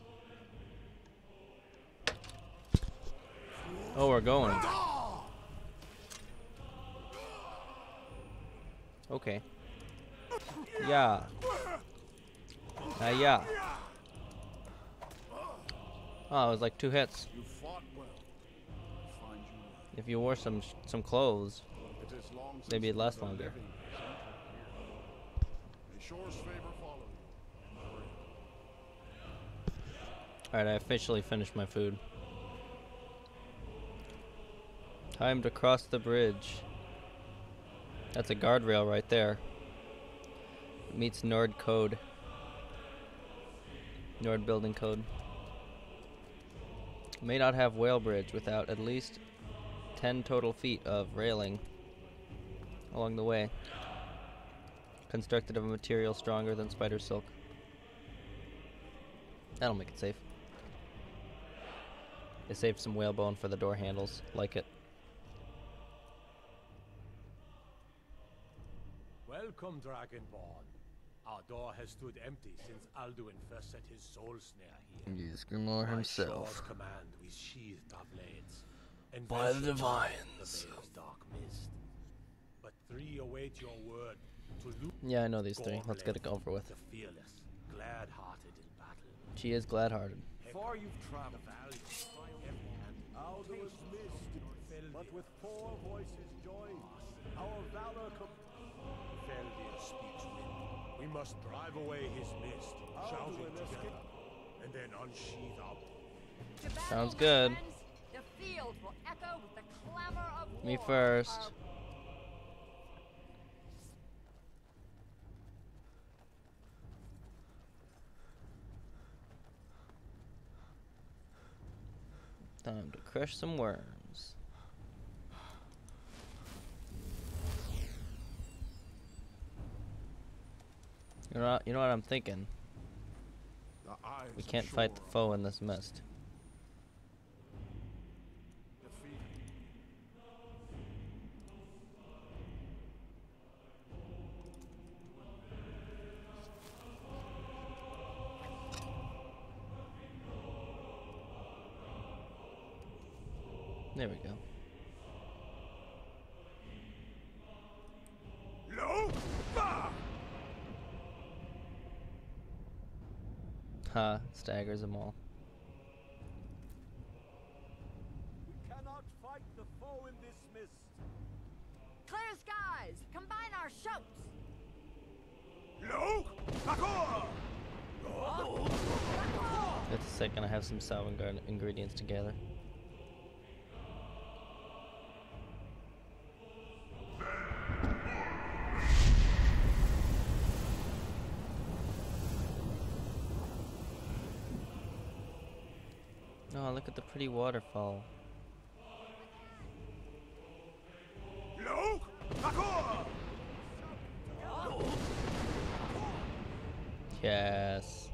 Oh, we're going. Okay. Yeah. Yeah. Oh, it was like 2 hits. You fought well. I find you If you wore some clothes, it is long they'd be since less the longer. living centered here. Shore's favor follow you. And pray. Alright, I officially finished my food. Time to cross the bridge. That's a guardrail right there. It meets Nord code. Nord building code. May not have whale bridge without at least 10 total feet of railing along the way. Constructed of a material stronger than spider silk. That'll make it safe. They saved some whalebone for the door handles. Like it. Welcome, Dragonborn. Our door has stood empty since Alduin first set his soul snare here. Yes, Grimor himself. Shore's command, we sheathed our blades. And By the ventured divines. the veil's dark mist. But three await your word to loot. Yeah, I know these three. Let's get it over with. The fearless, glad-hearted in battle. She is glad-hearted. Far you've traveled. Alduin's mist, but with 4 voices join, our valor Feldir speaks wind. We must drive away his mist, shouting together, and then unsheath our... Sounds good. The field will echo with the clamor of war. Me first. Time to crush some worms. You know what I'm thinking? We can't fight the foe in this mist. There we go. No! Ah! Ha, staggers them all. We cannot fight the foe in this mist. Clear skies! Combine our shouts! No! Akor! Just a second, I have some Salvin ingredients together. Oh, look at the pretty waterfall. No! Akor! Yes.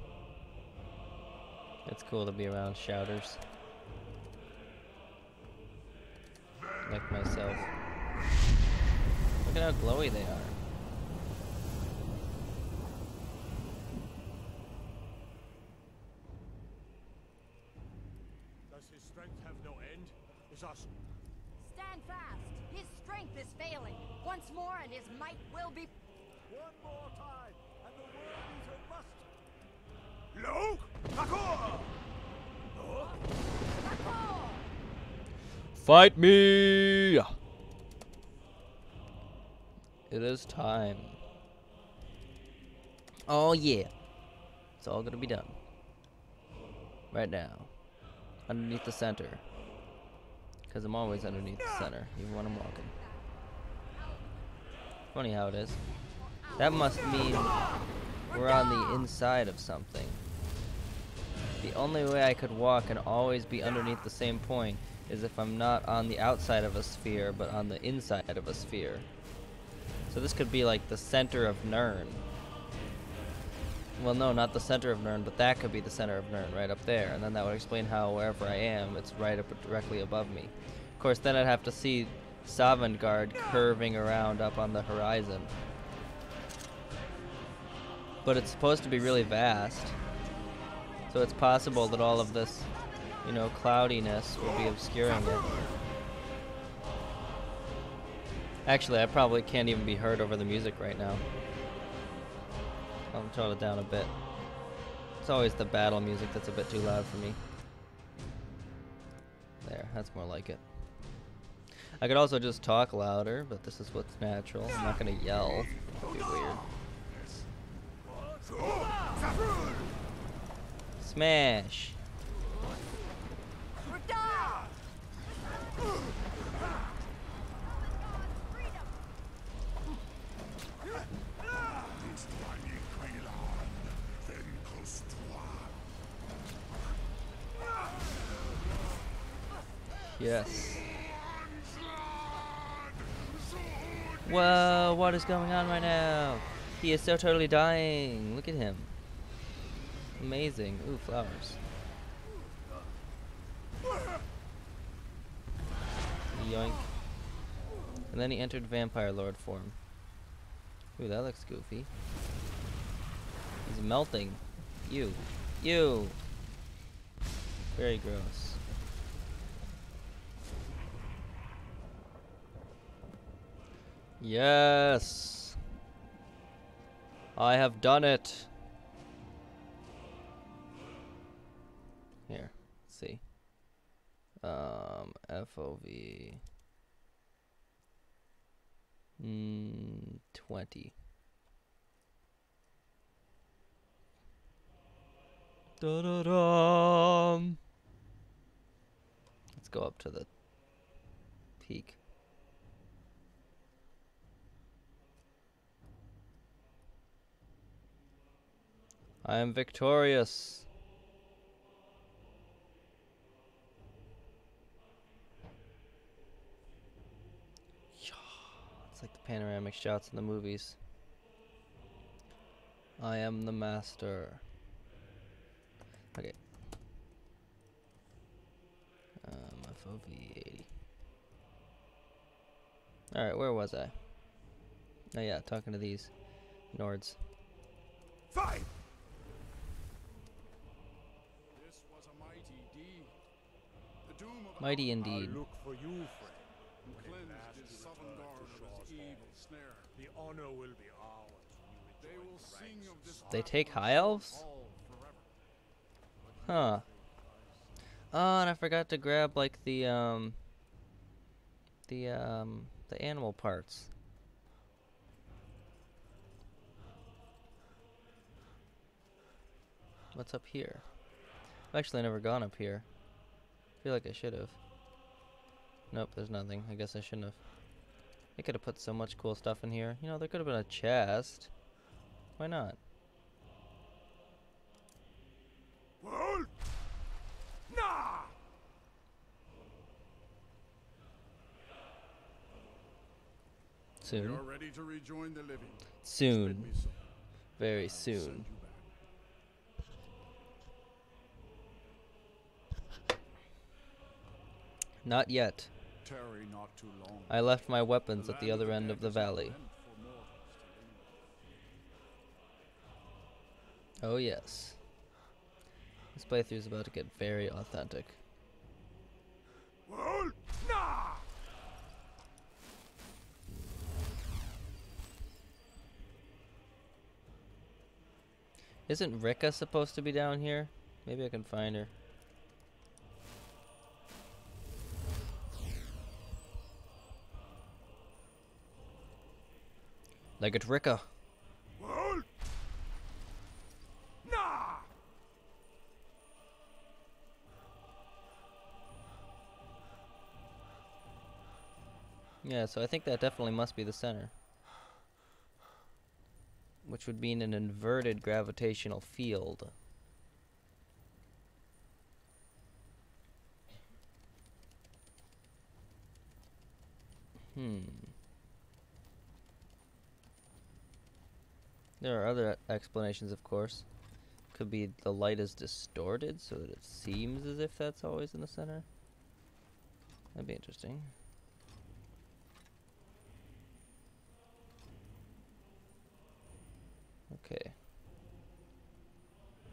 It's cool to be around shouters. Like myself. Look at how glowy they are. Does his strength have no end? Is our... Stand fast! His strength is failing. Once more and his might will be... One more time, and the world eater must... No! Akor! Fight me! It is time. Oh yeah. It's all gonna be done. Right now. Underneath the center. Because I'm always underneath the center, even when I'm walking. Funny how it is. That must mean we're on the inside of something. The only way I could walk and always be underneath the same point is if I'm not on the outside of a sphere, but on the inside of a sphere. So this could be like the center of Nirn. Well, no, not the center of Nirn, but that could be the center of Nirn, right up there. And then that would explain how wherever I am, it's right up directly above me. Of course, then I'd have to see Sovngarde curving around up on the horizon. But it's supposed to be really vast. So it's possible that all of this, you know, cloudiness will be obscuring it. Actually, I probably can't even be heard over the music right now. I'll tone it down a bit. It's always the battle music that's a bit too loud for me. There, that's more like it. I could also just talk louder, but this is what's natural. I'm not gonna yell. It'd be weird. Smash. Yes. Whoa, what is going on right now? He is so totally dying. Look at him. Amazing. Ooh, flowers. Yoink. And then he entered Vampire Lord form. Ooh, that looks goofy. He's melting. You. You! Very gross. Yes! I have done it! Here, let's see. FOV. 20. Da-da-dum! Let's go up to the peak. I am victorious. It's like the panoramic shots in the movies. I am the master. Okay. FOV 80. Alright, where was I? Oh yeah, talking to these Nords. Fight! This was a mighty deed. The doom of Mighty indeed. I'll look for you, friend. who cleansed his southern guard of his evil snare. The honor will be ours when They you will rejoin sing the of this They battle take in high elves? hall forever. Huh. Oh, and I forgot to grab like the animal parts. What's up here? I've actually never gone up here. Feel like I should have. Nope, there's nothing. I guess I shouldn't have. I could have put so much cool stuff in here. You know, there could have been a chest. Why not? Well, nah! We Soon. are ready to rejoin the living. Soon. Bid me so. Very I'll soon. send you back. Not yet. Tarry not too long. I left my weapons The at the land other end dead of the is not valley. meant for mortals to linger. Oh yes. This playthrough is about to get very authentic. Well, nah! Isn't Rika supposed to be down here? Maybe I can find her. Like it's Rika. Well, nah! Yeah, so I think that definitely must be the center. Which would mean an inverted gravitational field. There are other explanations, of course. Could be the light is distorted so that it seems as if that's always in the center. That'd be interesting. Okay.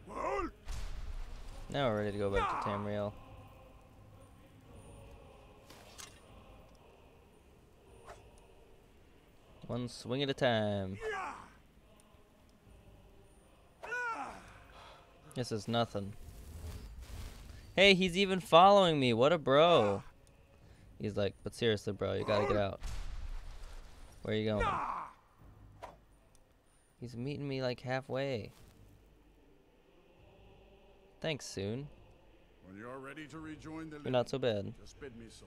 Well, Now we're ready to go back to Tamriel. One swing at a time. yeah! This is nothing. Hey, he's even following me. What a bro. He's like, but seriously, bro, you gotta get out. Where are you going? Nah! He's meeting me like halfway. Thanks, Soon. When you are ready to rejoin the You're not so bad. just bid me so,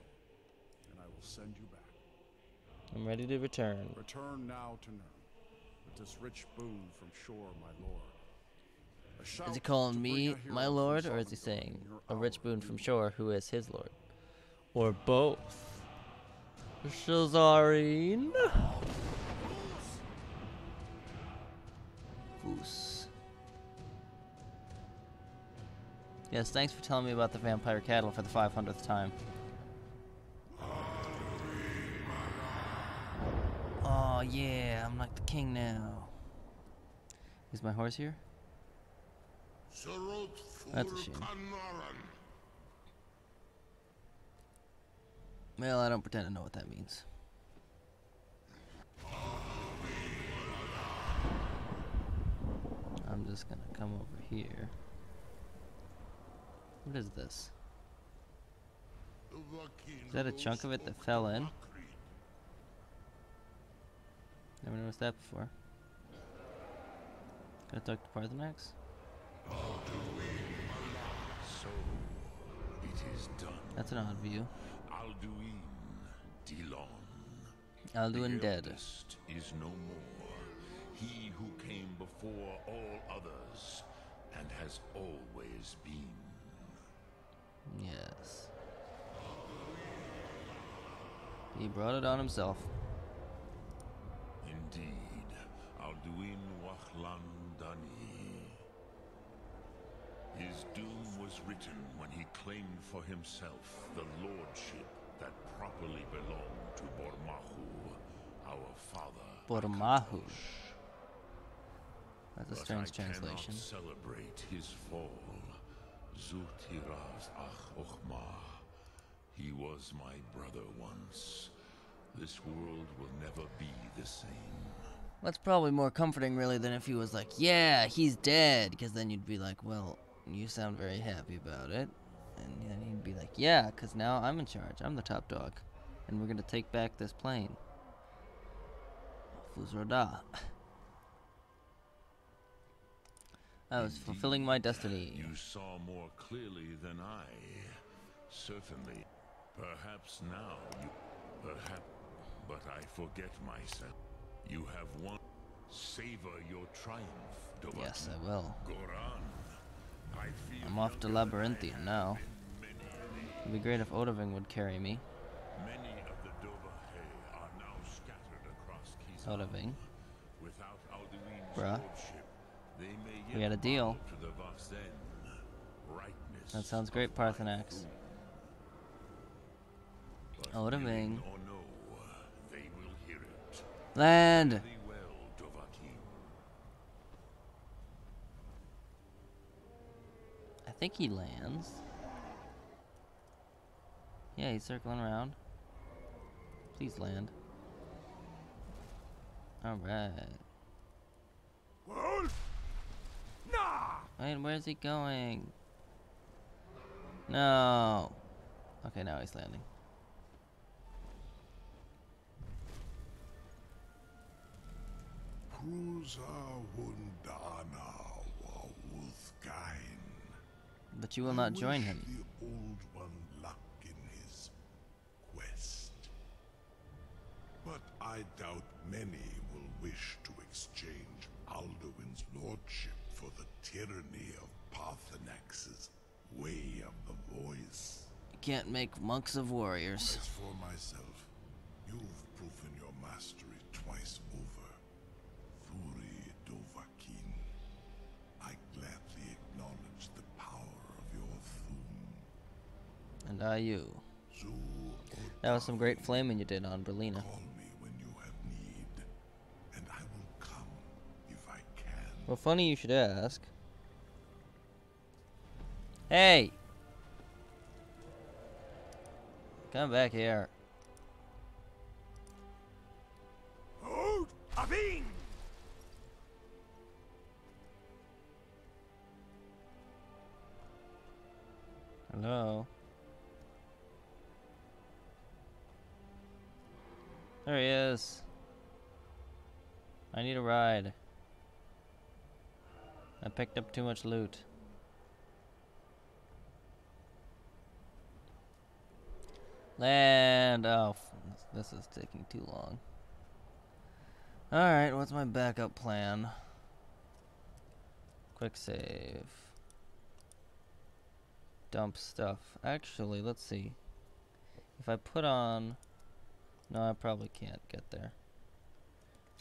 and I will send you back. I'm ready to return. Return now to Nurn, with this rich boon from shore, my lord. Is he calling me my lord, or is he saying a rich boon from shore who is his lord? Or both? Shazarine? Foos. Yes, thanks for telling me about the vampire cattle for the 500th time. Oh yeah, I'm like the king now. Is my horse here? That's a shame. Well, I don't pretend to know what that means. I'm just gonna come over here. What is this? Is that a chunk of it that fell in? Never noticed that before. Gotta talk to Parthenax? So, it is done. That's an odd view. Alduin, Dilon. Alduin the dead. eldest is no more. He who came before all others, and has always been. Yes. He brought it on himself. Indeed, Alduin Wachlan Dani. His doom was written when he claimed for himself the lordship that properly belonged to Bormahu, our father. Bormahu. That's a But strange I translation. cannot celebrate his fall. Zutiraz ach ochma. He was my brother once. This world will never be the same. That's probably more comforting, really, than if he was like, yeah, he's dead. Because then you'd be like, well, you sound very happy about it. And then he'd be like, yeah, because now I'm in charge. I'm the top dog. And we're going to take back this plane. Fuzroda. I was fulfilling my destiny. You saw more clearly than I. Certainly. Perhaps now you... Perhaps... But I forget myself. You have won. Savor your triumph, Dovahkiin. Yes, I will. Goran. I feel I'm off to Labyrinthian now. It'd be great if Odoving would carry me. Many of the Dovahkiin are now scattered across Kizan. Odoving. Without Alduin's Bruh. lordship, they may yet We had a deal. bow to the Vasen. Rightness That sounds great, of my Parthenax. doom. But Odoving. willing or no, they will hear it. Land! Very well, Dovahkiin. I think he lands. Yeah, he's circling around. Please land. Alright. Wait, where's he going? No. Okay, now he's landing. But you will not join him. The old one luck in his quest. But I doubt many will wish to exchange Alduin's lordship for the tyranny of Parthenax's way of the voice. You can't make monks of warriors. As for myself, you've proven your mastery twice over. Thuri Dovahkiin, I gladly acknowledge the power of your Thum. And I you. That was some great flaming you did on Berlina. Call me when you have need, and I will come if I can. Well, funny you should ask. Hey! Come back here. Hold Abing! Hello? There he is. I need a ride. I picked up too much loot. Land. Oh, this is taking too long. Alright, what's my backup plan? Quick save. Dump stuff. Actually, let's see. If I put on... No, I probably can't get there.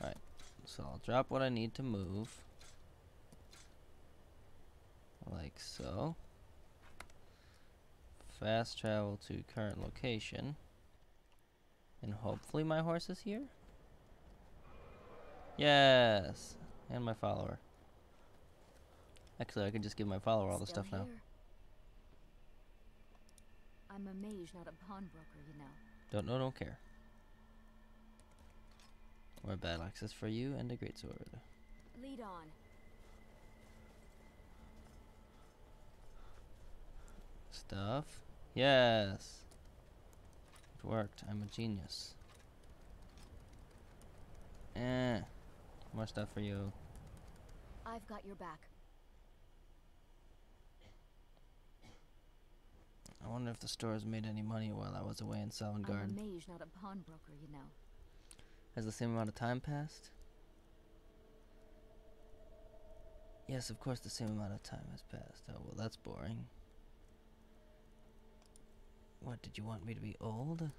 Alright, so I'll drop what I need to move. Like so. Fast travel to current location. And hopefully my horse is here? Yes! And my follower. Actually, I can just give my follower all the stuff now. I'm a mage, not a pawnbroker, you know. Don't know, don't care. Or a battle access for you and a greatsword. Lead on. Stuff. Yes! It worked. I'm a genius. More stuff for you. I've got your back. I wonder if the stores made any money while I was away in Sovngarde. I'm a mage, not a pawnbroker, you know. Has the same amount of time passed? Yes, of course the same amount of time has passed. Oh, well, that's boring. What, did you want me to be old?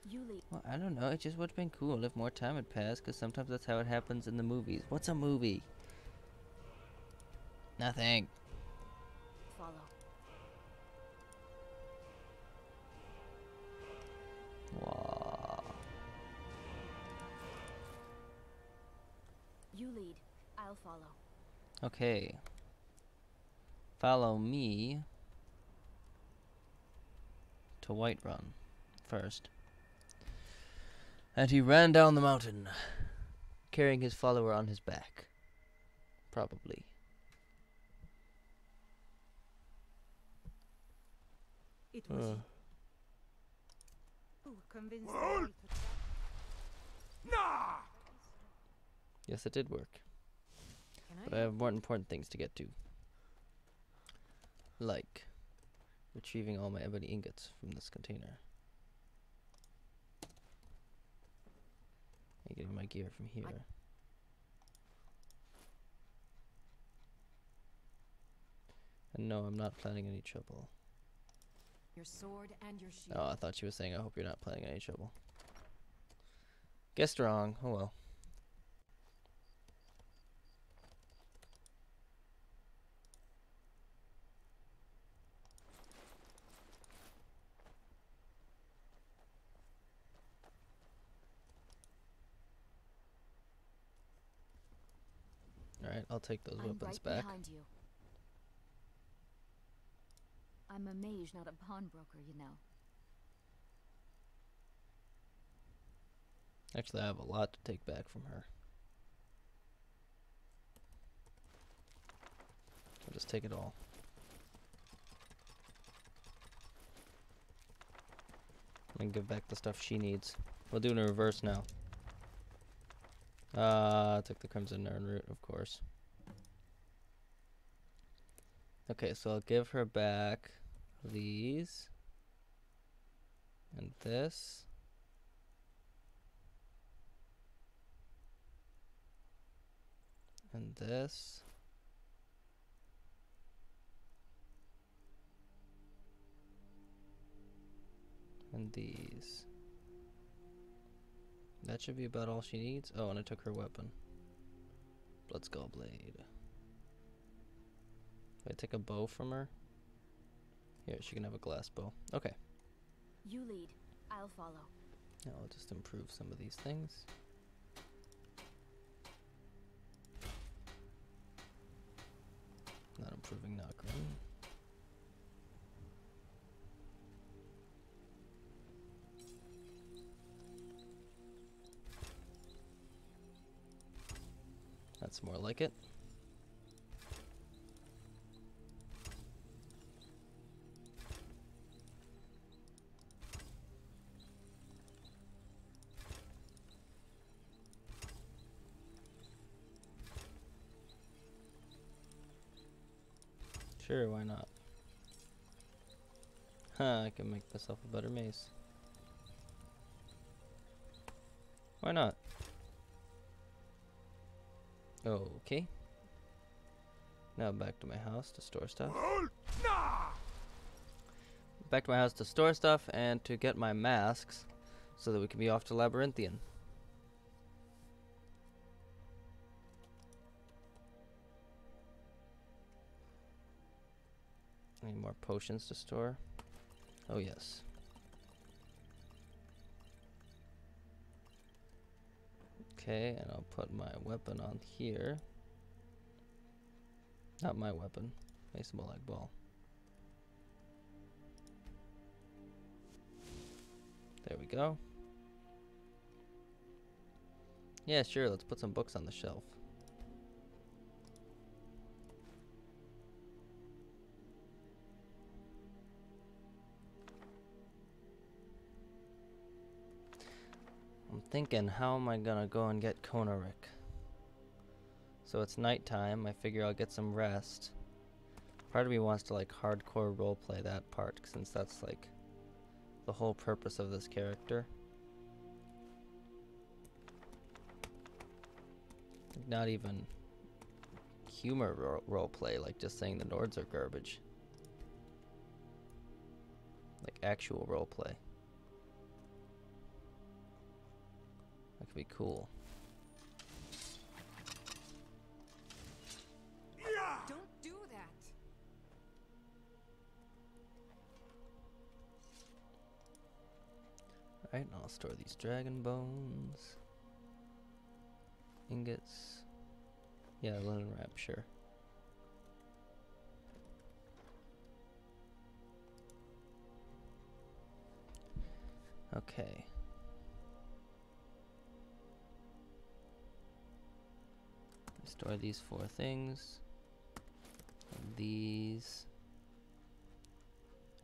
You lead. Well, I don't know. It just would have been cool if more time had passed, because sometimes that's how it happens in the movies. What's a movie? Nothing. Follow. Wow. You lead. I'll follow. Okay. Follow me to Whiterun first. And he ran down the mountain, carrying his follower on his back. Probably. It was you who convinced the girl to Nah! Yes, it did work. Can But I have more important things to get to. Like retrieving all my ebony ingots from this container. And getting my gear from here. And no, I'm not planning any trouble. Your sword and your shield. Oh, I thought she was saying, I hope you're not planning any trouble. Guessed wrong. Oh well. Alright, I'll take those weapons right back. Behind you. I'm a mage, not a pawnbroker, you know. Actually, I have a lot to take back from her. I'll just take it all. And give back the stuff she needs. We'll do it in reverse now. Took the Crimson Urn route, of course. Okay, so I'll give her back these. And this. And this. And these. That should be about all she needs. Oh, and I took her weapon. Bloodskull Blade. If I take a bow from her? Here, she can have a glass bow. Okay. You lead. I'll follow. Now I'll just improve some of these things. Not improving Nahkariin. That's more like it. Sure, why not? Huh, I can make myself a better mace. Why not? Okay. Now back to my house to store stuff. Back to my house to store stuff and to get my masks so that we can be off to Labyrinthian. Any more potions to store? Oh yes. Okay, and I'll put my weapon on here. Not my weapon. Mason Bullock Ball. There we go. Yeah, sure, let's put some books on the shelf. I'm thinking, how am I gonna go and get Konahrik? So it's nighttime, I figure I'll get some rest. Part of me wants to like hardcore roleplay that part, since that's like the whole purpose of this character. Like, not even humor roleplay, like just saying the Nords are garbage. Like actual roleplay. That could be cool. Don't do that. Alright, I'll store these dragon bones. Ingots. Yeah, linen wrap, sure. Okay. Store these 4 things. And these.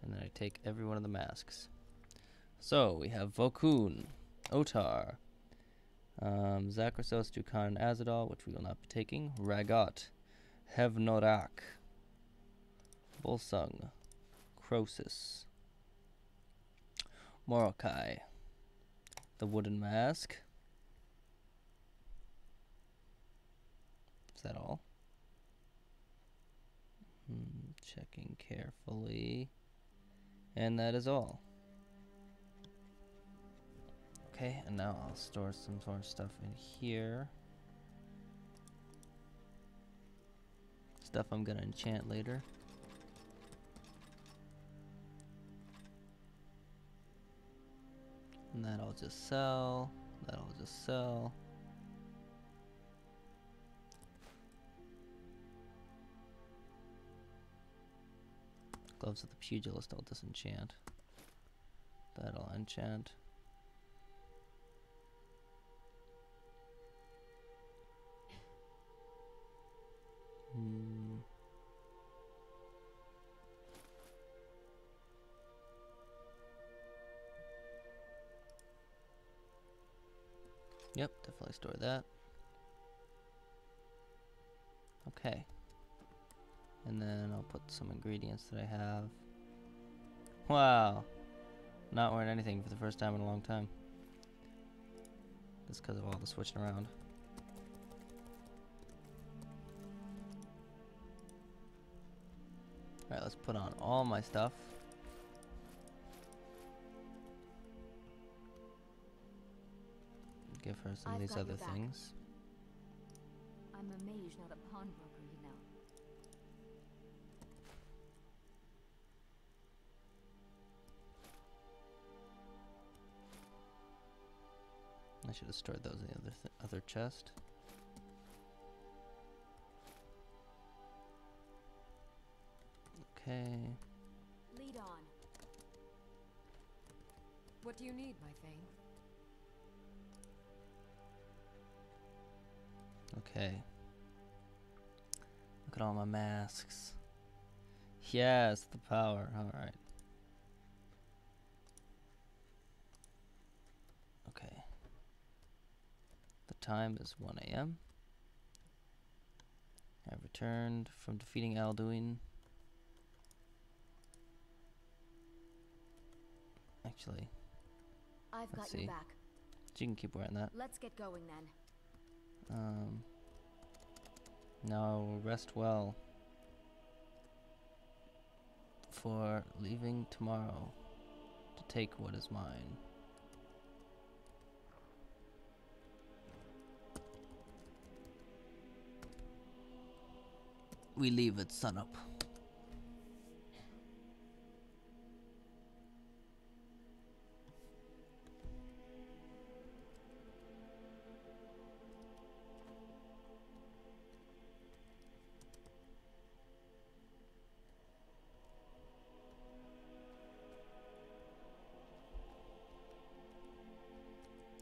And then I take every one of the masks. So we have Vokun, Otar, Zakrasos, Dukan, and Azadal, which we will not be taking. Ragot, Hevnorak, Volsung, Croesus, Morokai, the Wooden Mask. Is that all? Checking carefully. And that is all. Okay, and now I'll store some more stuff in here. Stuff I'm gonna enchant later. And that I'll just sell. That I'll just sell. Gloves of the Pugilist I'll disenchant. That'll enchant. Yep, definitely store that. Okay. And then I'll put some ingredients that I have. Wow. Not wearing anything for the first time in a long time. That's because of all the switching around. Alright, let's put on all my stuff. Give her some of these other things. I'm a mage, not a pawnbroker, you know. I should have stored those in the other chest. Okay. Lead on. What do you need, my Thane? Okay. Look at all my masks. Yes, the power. Alright. Okay. The time is 1 a.m. I've returned from defeating Alduin. Actually, I've let's got your see. back. But you can keep wearing that. Let's get going then. Now rest well for leaving tomorrow to take what is mine. We leave at sunup.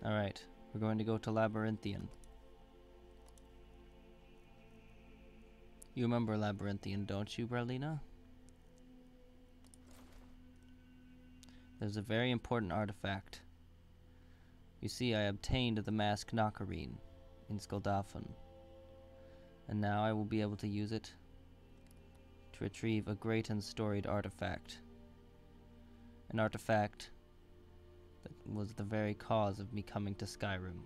Alright, we're going to go to Labyrinthian. You remember Labyrinthian, don't you, Berlina? There's a very important artifact. You see, I obtained the mask Nahkariin in Skoldafen, and now I will be able to use it to retrieve a great and storied artifact. An artifact that was the very cause of me coming to Skyrim.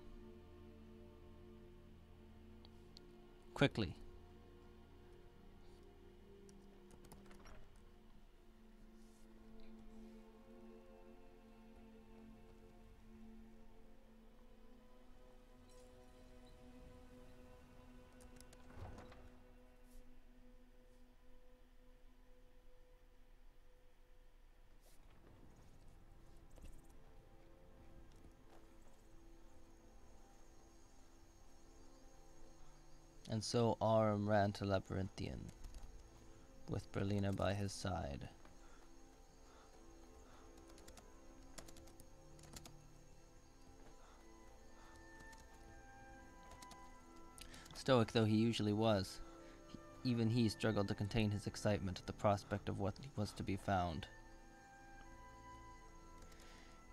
Quickly. And so Aurum ran to Labyrinthian, with Berlina by his side. Stoic though he usually was, even he struggled to contain his excitement at the prospect of what was to be found.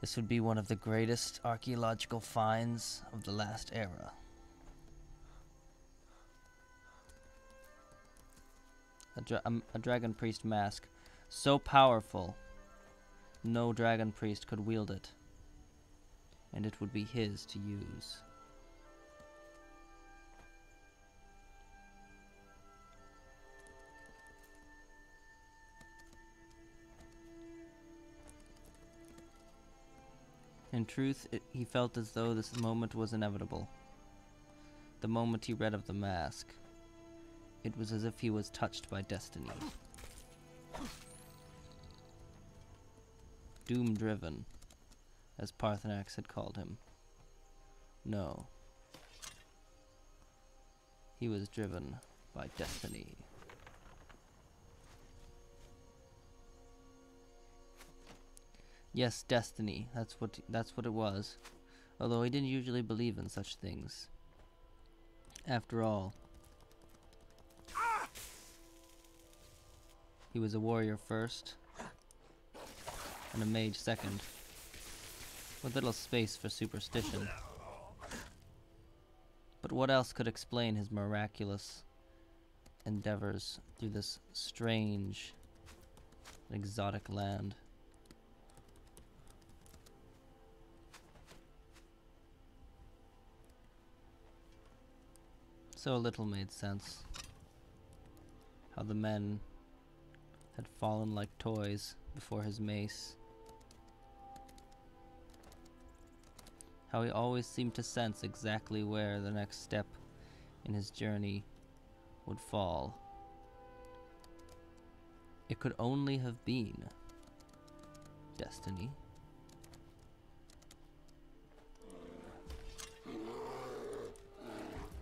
This would be one of the greatest archaeological finds of the last era. A dragon priest mask, so powerful, no dragon priest could wield it, and it would be his to use. In truth, he felt as though this moment was inevitable. The moment he read of the mask, it was as if he was touched by destiny. Doom-driven, as Parthenax had called him. No. He was driven by destiny. Yes, destiny. That's what it was. Although he didn't usually believe in such things. After all, he was a warrior first, and a mage second, with little space for superstition. But what else could explain his miraculous endeavors through this strange, exotic land? So little made sense. How the men had fallen like toys before his mace. How he always seemed to sense exactly where the next step in his journey would fall. It could only have been destiny.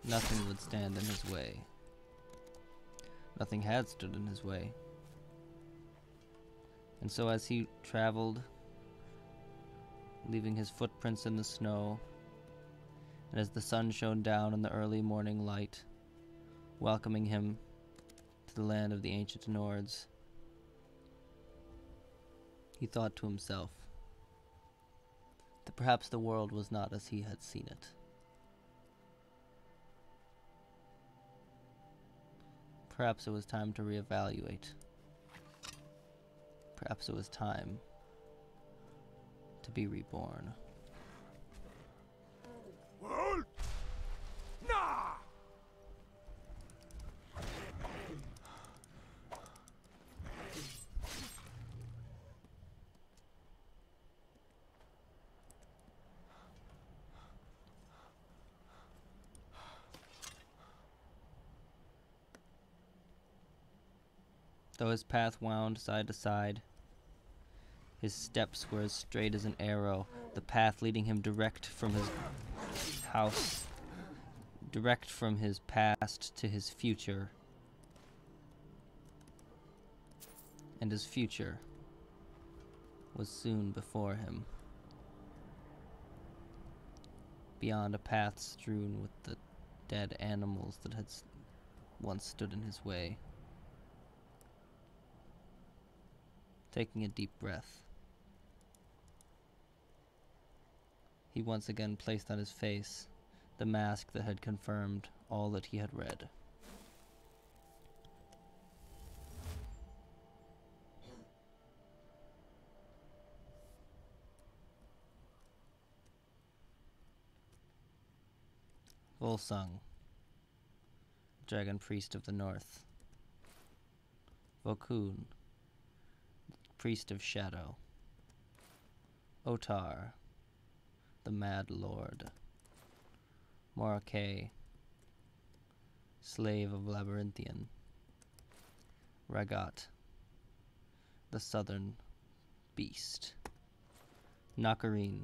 Nothing would stand in his way. Nothing had stood in his way. And so as he traveled, leaving his footprints in the snow, and as the sun shone down in the early morning light, welcoming him to the land of the ancient Nords, he thought to himself that perhaps the world was not as he had seen it. Perhaps it was time to reevaluate. Perhaps it was time to be reborn. Though his path wound side to side, his steps were as straight as an arrow, the path leading him direct from his house, direct from his past to his future. And his future was soon before him, beyond a path strewn with the dead animals that had once stood in his way. Taking a deep breath, he once again placed on his face the mask that had confirmed all that he had read. Volsung, Dragon Priest of the North. Vokun, Priest of Shadow. Otar, the Mad Lord. Morake, Slave of Labyrinthian. Ragat, the Southern Beast. Nahkariin,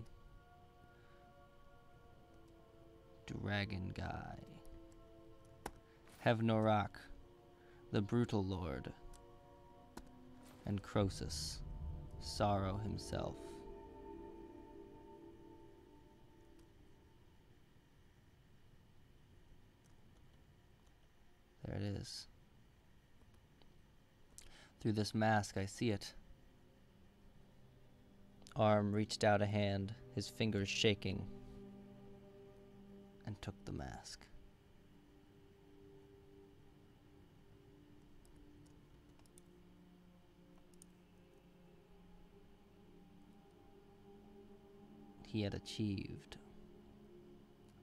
Dragon Guy. Hevnorak, the Brutal Lord. And Croesus, Sorrow himself. There it is. Through this mask I see it. Aurum reached out a hand, his fingers shaking, and took the mask. He had achieved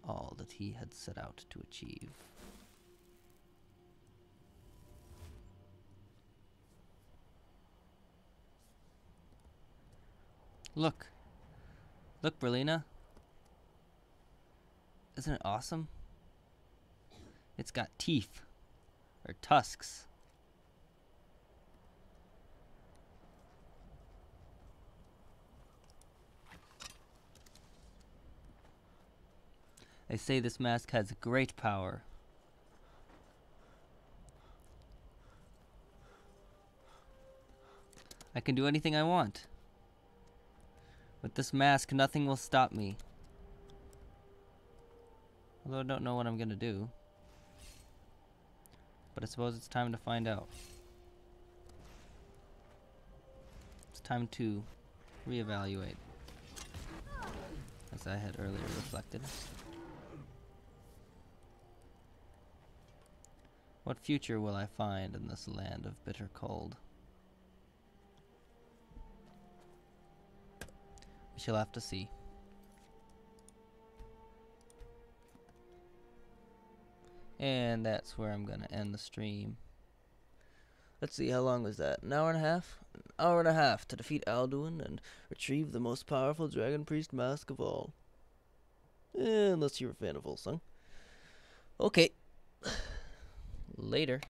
all that he had set out to achieve. Look. Look, Berlina. Isn't it awesome? It's got teeth. Or tusks. They say this mask has great power. I can do anything I want. With this mask, nothing will stop me. Although I don't know what I'm gonna do. But I suppose it's time to find out. It's time to reevaluate, as I had earlier reflected. What future will I find in this land of bitter cold? We shall have to see. And that's where I'm gonna end the stream. Let's see, how long was that? An hour and a half? An hour and a half to defeat Alduin and retrieve the most powerful Dragon Priest mask of all. Unless you're a fan of Volsung. Okay. Later.